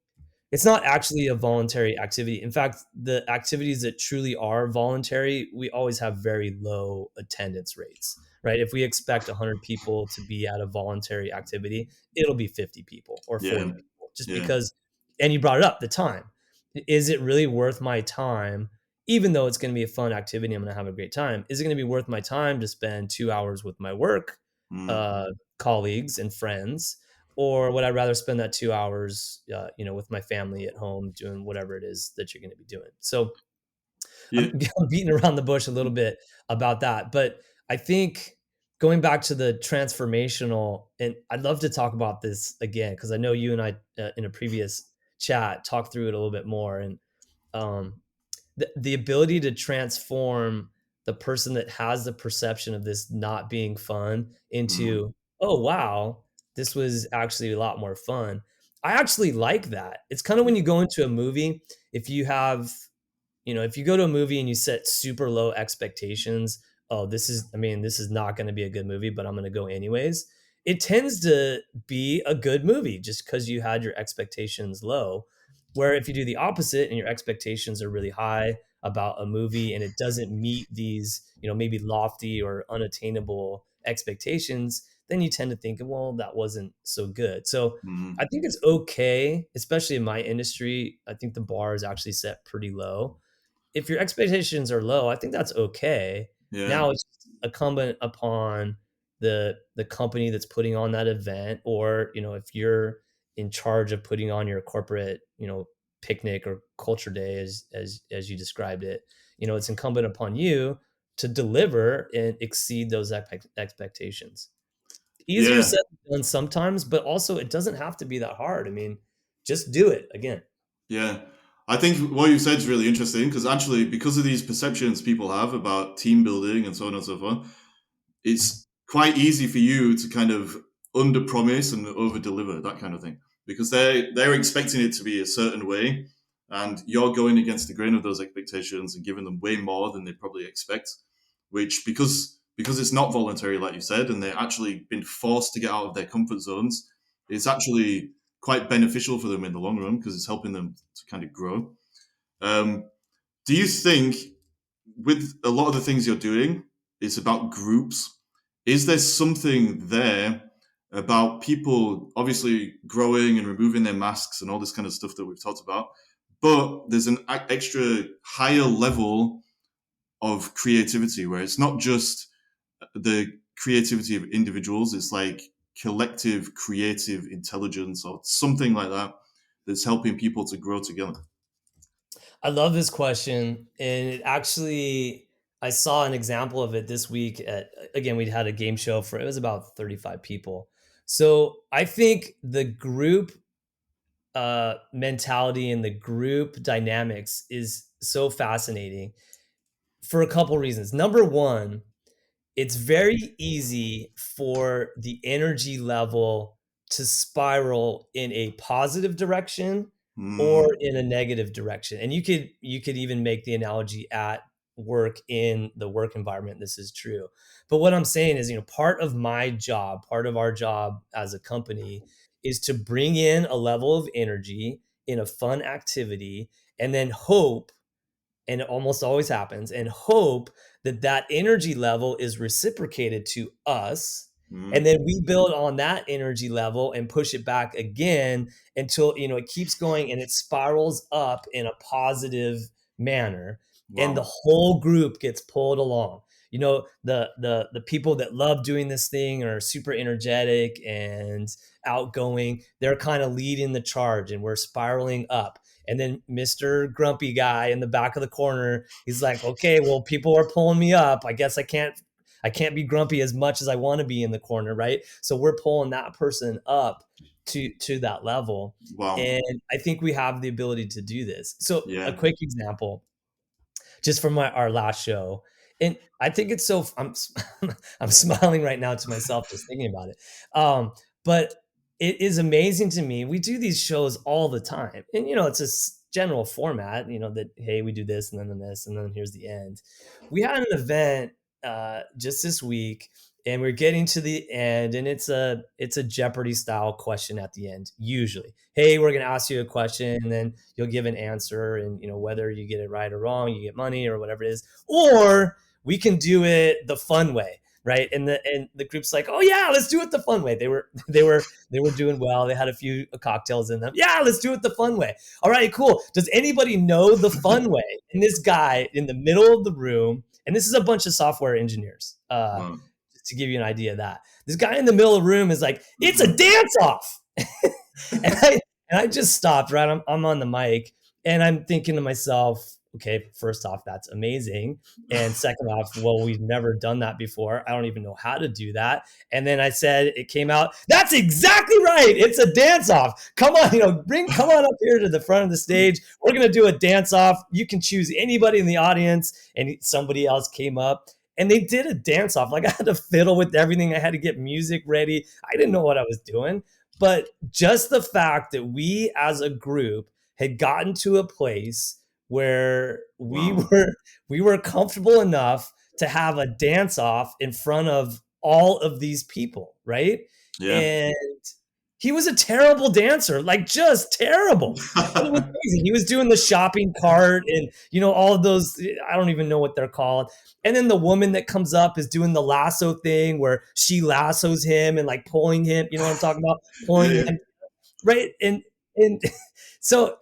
it's not actually a voluntary activity. In fact, the activities that truly are voluntary, we always have very low attendance rates, right? If we expect 100 people to be at a voluntary activity, it'll be 50 people or Yeah. 40 people just Yeah. because, and you brought it up, the time. Is it really worth my time? Even though it's going to be a fun activity, I'm going to have a great time. Is it going to be worth my time to spend 2 hours with my work Mm. uh, colleagues and friends? Or would I rather spend that 2 hours, with my family at home doing whatever it is that you're going to be doing? So Yeah. I'm, I'm beating around the bush a little bit about that, but I think going back to the transformational, and I'd love to talk about this again because I know you and I in a previous chat talked through it a little bit more, and um, the ability to transform the person that has the perception of this not being fun Mm. into, oh wow, this was actually a lot more fun. I actually like that. It's kind of when you go into a movie, if you have if you go to a movie and you set super low expectations, oh, this is not going to be a good movie, but I'm going to go anyways. It tends to be a good movie just because you had your expectations low. Where if you do the opposite and your expectations are really high about a movie and it doesn't meet these, maybe lofty or unattainable expectations, then you tend to think, well, that wasn't so good. So I Mm. think it's okay, especially in my industry. I think the bar is actually set pretty low. If your expectations are low, I think that's okay. Yeah. Now it's incumbent upon the company that's putting on that event, or if you're in charge of putting on your corporate, picnic or culture day, as you described it. It's incumbent upon you to deliver and exceed those expectations. Easier Yeah. said than done sometimes, but also it doesn't have to be that hard. I mean, just do it again. Yeah. I think what you said is really interesting because actually, because of these perceptions people have about team building and so on and so forth, it's quite easy for you to kind of under promise and over deliver, that kind of thing, because they're expecting it to be a certain way, and you're going against the grain of those expectations and giving them way more than they probably expect, which because it's not voluntary, like you said, and they're actually been forced to get out of their comfort zones, it's actually quite beneficial for them in the long run because it's helping them to kind of grow. um, do you think with a lot of the things you're doing, it's about groups? Is there something there about people obviously growing and removing their masks and all this kind of stuff that we've talked about? But there's an extra higher level of creativity where it's not just the creativity of individuals, it's like collective creative intelligence or something like that that's helping people to grow together. I love this question. And it actually, I saw an example of it this week at, again, we'd had a game show for, it was about 35 people. So I think the group mentality and the group dynamics is so fascinating for a couple reasons. Number one, it's very easy for the energy level to spiral in a positive direction or Mm, in a negative direction. And you could even make the analogy at work, in the work environment. This is true. But what I'm saying is, part of my job, part of our job as a company is to bring in a level of energy in a fun activity and then hope, and it almost always happens, and hope that that energy level is reciprocated to us, and mm, then we build on that energy level and push it back again until it keeps going and it spirals up in a positive manner, and the wow. whole group gets pulled along. The people that love doing this thing are super energetic and outgoing. They're kind of leading the charge and we're spiraling up, and then Mr. Grumpy guy in the back of the corner, he's like, okay, well, people are pulling me up. I guess I can't be grumpy as much as I want to be in the corner, right? So we're pulling that person up to that level. Wow. And I think we have the ability to do this. So a Yeah. quick example, just from our last show. And I think it's so I'm smiling right now to myself just thinking about it. But it is amazing to me. We do these shows all the time, and it's a general format. That, hey, we do this and then this and then here's the end. We had an event just this week, and we're getting to the end, and it's a Jeopardy style question at the end. Usually, hey, we're going to ask you a question, and then you'll give an answer, and whether you get it right or wrong, you get money or whatever it is. Or we can do it the fun way, right? And the group's like, oh yeah, let's do it the fun way. They were doing well. They had a few cocktails in them. Yeah, let's do it the fun way. All right, cool. Does anybody know the fun way? And this guy in the middle of the room, and this is a bunch of software engineers, Wow. just to give you an idea of that. This guy in the middle of the room is like, it's a dance off. and I just stopped, right? I'm on the mic, and I'm thinking to myself, okay, first off, that's amazing. And second off, well, we've never done that before. I don't even know how to do that. And then I said, it came out, that's exactly right. It's a dance off. Come on, come on up here to the front of the stage. We're going to do a dance off. You can choose anybody in the audience. And somebody else came up, and they did a dance off. Like, I had to fiddle with everything. I had to get music ready. I didn't know what I was doing. But just the fact that we as a group had gotten to a place where we Wow. were we were comfortable enough to have a dance off in front of all of these people, right? Yeah. And he was a terrible dancer, like just terrible. And it was amazing. He was doing the shopping cart and all of those, I don't even know what they're called. And then the woman that comes up is doing the lasso thing where she lassos him and like pulling him, you know what I'm talking about? Yeah. Pulling Yeah. him, right? And so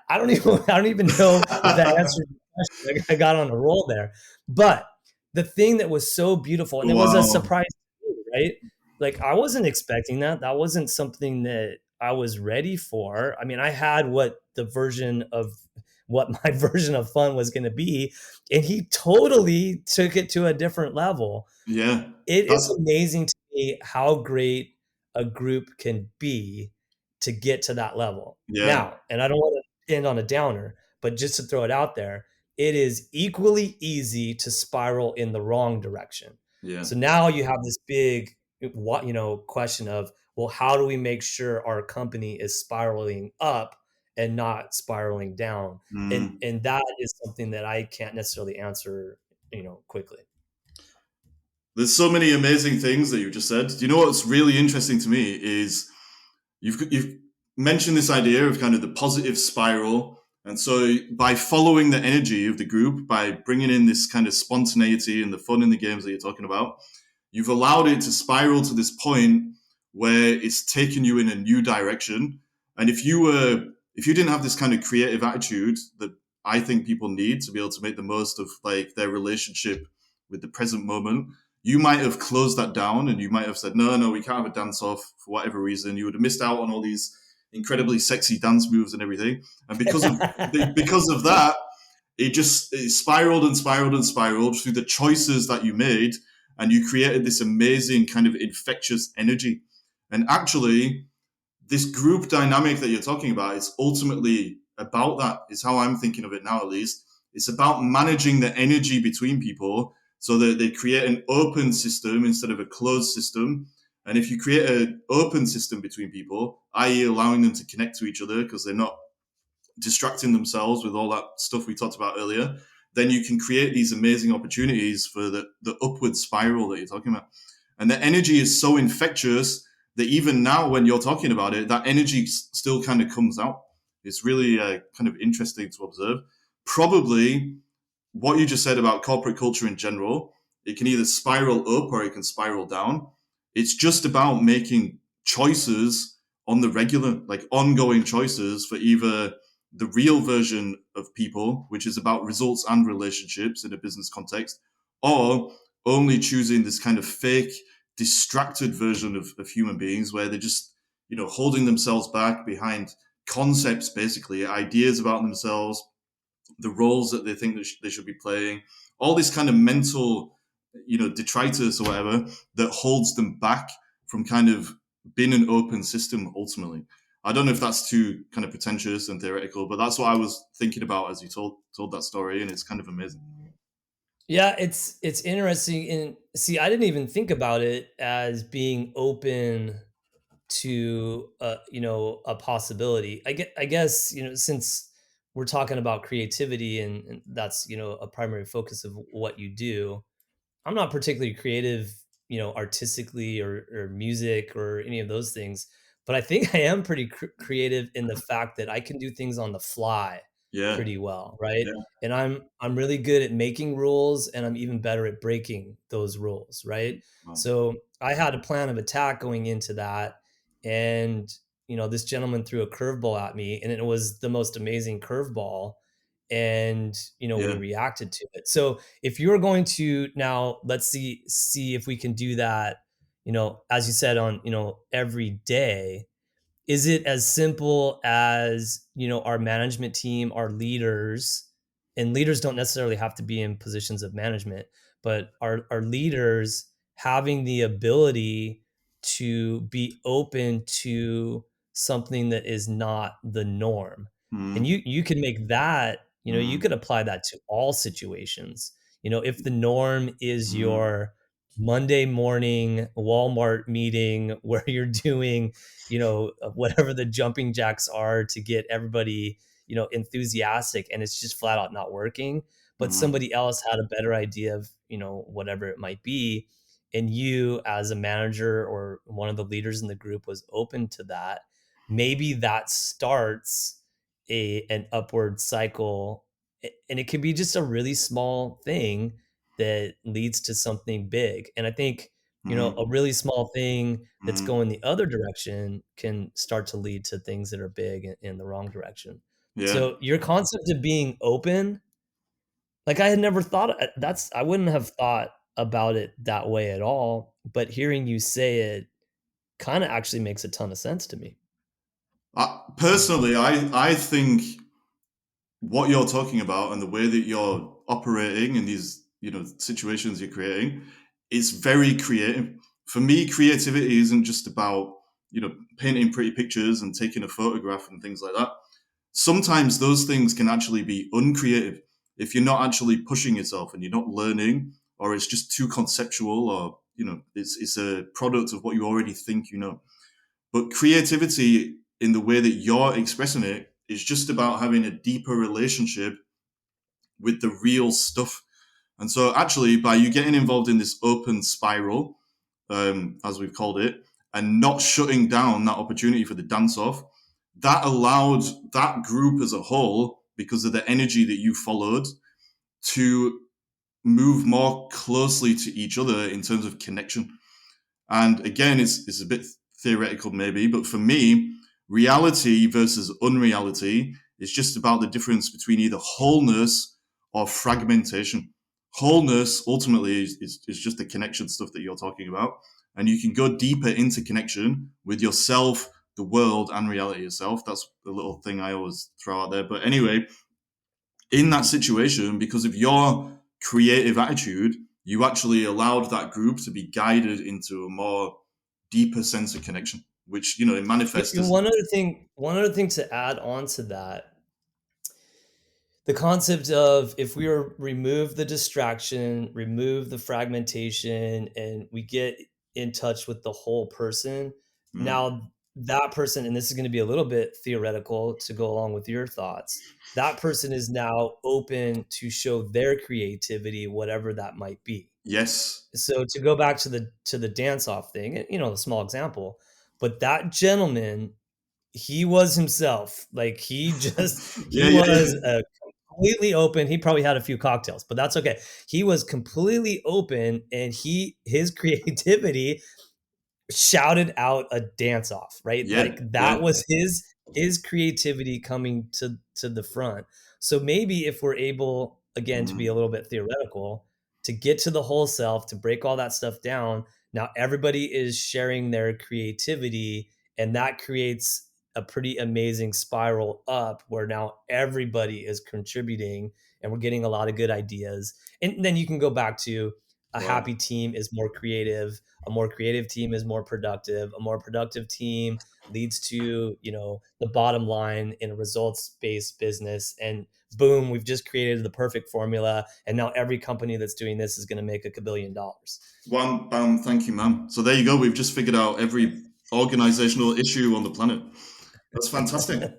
I don't even know if that answered your question. I got on a roll there. But the thing that was so beautiful, and it was a Wow. surprise to me, right? Like, I wasn't expecting that. That wasn't something that I was ready for. I mean, I had what my version of fun was going to be, and he totally took it to a different level. Yeah. It is That's amazing to me how great a group can be to get to that level. yeah. Now, and I don't want to end on a downer, but just to throw it out there, it is equally easy to spiral in the wrong direction. Yeah. So now you have this big question of, well, how do we make sure our company is spiraling up and not spiraling down? And Mm. and that is something that I can't necessarily answer, quickly. There's so many amazing things that you just said. Do you know what's really interesting to me is you've mentioned this idea of kind of the positive spiral, and so by following the energy of the group, by bringing in this kind of spontaneity and the fun in the games that you're talking about, you've allowed it to spiral to this point where it's taken you in a new direction. And if you didn't have this kind of creative attitude that I think people need to be able to make the most of like their relationship with the present moment, you might have closed that down and you might have said, no, we can't have a dance off for whatever reason. You would have missed out on all these incredibly sexy dance moves and everything. And because of that, it spiraled and spiraled and spiraled through the choices that you made, and you created this amazing kind of infectious energy. And actually, this group dynamic that you're talking about is ultimately about that, is how I'm thinking of it now, at least. It's about managing the energy between people so that they create an open system instead of a closed system. And if you create an open system between people, i.e., allowing them to connect to each other because they're not distracting themselves with all that stuff we talked about earlier, then you can create these amazing opportunities for the upward spiral that you're talking about. And the energy is so infectious that even now, when you're talking about it, that energy still kind of comes out. It's really kind of interesting to observe. Probably what you just said about corporate culture in general, it can either spiral up or it can spiral down. It's just about making choices on the regular, like ongoing choices for either the real version of people, which is about results and relationships in a business context, or only choosing this kind of fake, distracted version of human beings where they're just, holding themselves back behind concepts, basically, ideas about themselves, the roles that they think that they should be playing, all this kind of mental, detritus or whatever that holds them back from kind of being an open system ultimately. I don't know if that's too kind of pretentious and theoretical, but that's what I was thinking about as you told that story, and it's kind of amazing. Yeah, it's interesting. And see, I didn't even think about it as being open to a possibility. I guess since we're talking about creativity and that's a primary focus of what you do. I'm not particularly creative, artistically or music or any of those things, but I think I am pretty creative in the fact that I can do things on the fly Yeah, pretty well, right? yeah, And I'm really good at making rules, and I'm even better at breaking those rules, right? wow. So I had a plan of attack going into that, and this gentleman threw a curveball at me, and it was the most amazing curveball, and we Yeah. reacted to it. So if you're going to now, let's see if we can do that, as you said, on every day. Is it as simple as our management team, our leaders, and leaders don't necessarily have to be in positions of management, but our leaders having the ability to be open to something that is not the norm? And Mm, you can make that, you mm, could apply that to all situations. If the norm is mm, your Monday morning Walmart meeting where you're doing whatever the jumping jacks are to get everybody enthusiastic, and it's just flat out not working, but mm, somebody else had a better idea of whatever it might be, and you as a manager or one of the leaders in the group was open to that. Maybe that starts an upward cycle, and it could be just a really small thing that leads to something big. And I think mm, a really small thing that's mm. going the other direction can start to lead to things that are big in the wrong direction. Yeah. So your concept of being open, like I had never thought I wouldn't have thought about it that way at all, but hearing you say it kind of actually makes a ton of sense to me. Personally, I think what you're talking about and the way that you're operating in these situations you're creating is very creative. For me, creativity isn't just about painting pretty pictures and taking a photograph and things like that. Sometimes those things can actually be uncreative if you're not actually pushing yourself and you're not learning, or it's just too conceptual, or it's a product of what you already think. But creativity in the way that you're expressing it is just about having a deeper relationship with the real stuff. And so, actually, by you getting involved in this open spiral, as we've called it, and not shutting down that opportunity for the dance off, that allowed that group as a whole, because of the energy that you followed, to move more closely to each other in terms of connection. And again, it's a bit theoretical maybe, but for me, reality versus unreality is just about the difference between either wholeness or fragmentation. Wholeness ultimately is just the connection stuff that you're talking about. And you can go deeper into connection with yourself, the world, and reality itself. That's the little thing I always throw out there. But anyway, in that situation, because of your creative attitude, you actually allowed that group to be guided into a more deeper sense of connection, which, you know, it manifests as. One other thing to add on to that, the concept of if we remove the distraction, remove the fragmentation, and we get in touch with the whole person, now that person, and this is going to be a little bit theoretical to go along with your thoughts, that person is now open to show their creativity, whatever that might be. Yes. So to go back to the dance off thing, you know, a small example, but that gentleman, he was himself. Like he Yeah, yeah, was yeah. completely open. He probably had a few cocktails, but that's okay. He was completely open, and his creativity shouted out a dance off, right? Yeah, Like yeah. that was his creativity coming to the front. So maybe if we're able, again, to be a little bit theoretical, to get to the whole self, to break all that stuff down, now everybody is sharing their creativity, and that creates a pretty amazing spiral up where now everybody is contributing, and we're getting a lot of good ideas. And then you can go back to a Wow. happy team is more creative, a more creative team is more productive, a more productive team leads to, you know, the bottom line in a results based business, and boom, we've just created the perfect formula, and now every company that's doing this is going to make $1 billion. One, bam, thank you, man. So there you go. We've just figured out every organizational issue on the planet. That's fantastic. That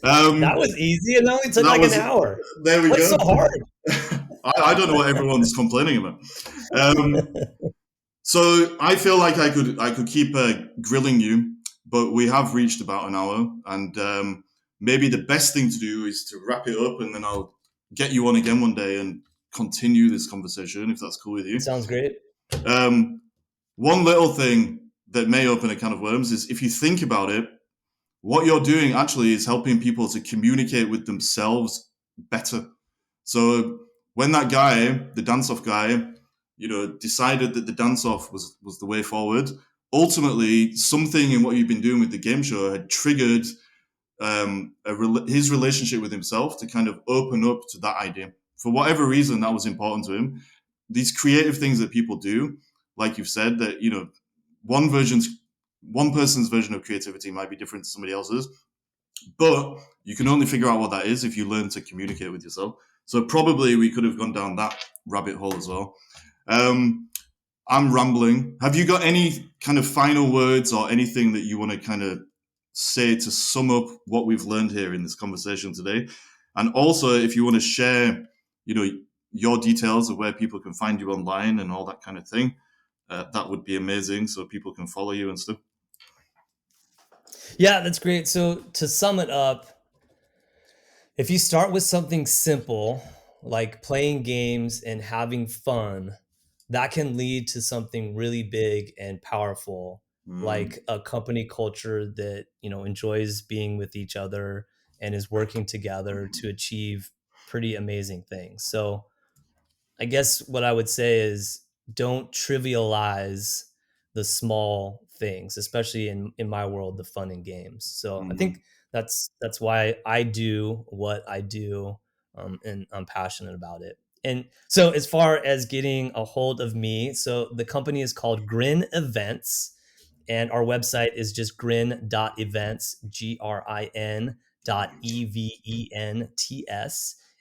Um, was easy, and it only took that like an was, hour. there we What's so go. hard? I don't know what everyone's complaining about. Um, so I feel like I could keep grilling you, but we have reached about an hour, and maybe the best thing to do is to wrap it up, and then I'll get you on again one day and continue this conversation if that's cool with you. Sounds great. Um, one little thing that may open a can of worms is if you think about it, what you're doing actually is helping people to communicate with themselves better. So when that guy, the dance off guy, you know, decided that the dance off was the way forward, ultimately something in what you've been doing with the game show had triggered his relationship with himself to kind of open up to that idea. For whatever reason, that was important to him. These creative things that people do, like you've said, that, you know, one person's version of creativity might be different to somebody else's, but you can only figure out what that is if you learn to communicate with yourself. So probably we could have gone down that rabbit hole as well. I'm rambling. Have you got any kind of final words or anything that you want to kind of say to sum up what we've learned here in this conversation today? And also, if you want to share, you know, your details of where people can find you online and all that kind of thing, that would be amazing, so people can follow you and stuff. Yeah, that's great. So to sum it up, if you start with something simple like playing games and having fun, that can lead to something really big and powerful, Mm, like a company culture that, you know, enjoys being with each other and is working together to achieve pretty amazing things. So I guess what I would say is don't trivialize the small things, especially in my world, the fun and games. So I mm, think that's why I do what I do, and I'm passionate about it. And so, as far as getting a hold of me, so the company is called Grin Events, and our website is just grin.events, GRIN.EVENTS.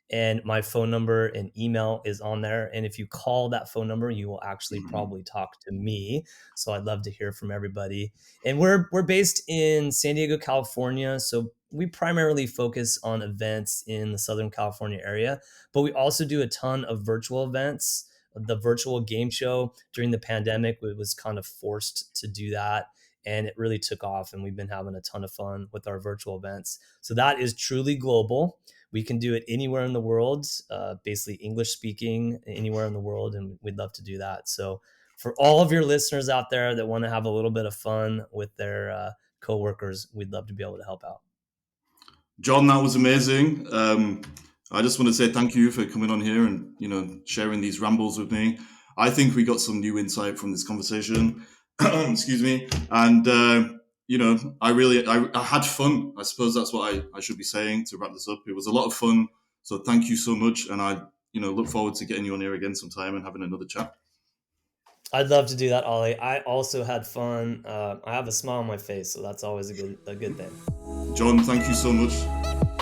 And my phone number and email is on there. And if you call that phone number, you will actually mm. probably talk to me. So I'd love to hear from everybody. And we're based in San Diego, California. So we primarily focus on events in the Southern California area, but we also do a ton of virtual events. The virtual game show during the pandemic was kind of forced to do that, and it really took off, and we've been having a ton of fun with our virtual events. So that is truly global. We can do it anywhere in the world, basically English speaking anywhere in the world, and we'd love to do that. So for all of your listeners out there that want to have a little bit of fun with their coworkers, we'd love to be able to help out. John, that was amazing. I just want to say thank you for coming on here and, you know, sharing these rambles with me. I think we got some new insight from this conversation. Excuse me. And you know, I had fun. I suppose that's what I should be saying to wrap this up. It was a lot of fun. So thank you so much. And I, you know, look forward to getting you on here again sometime and having another chat. I'd love to do that, Ollie. I also had fun. I have a smile on my face, so that's always a good thing. John, thank you so much.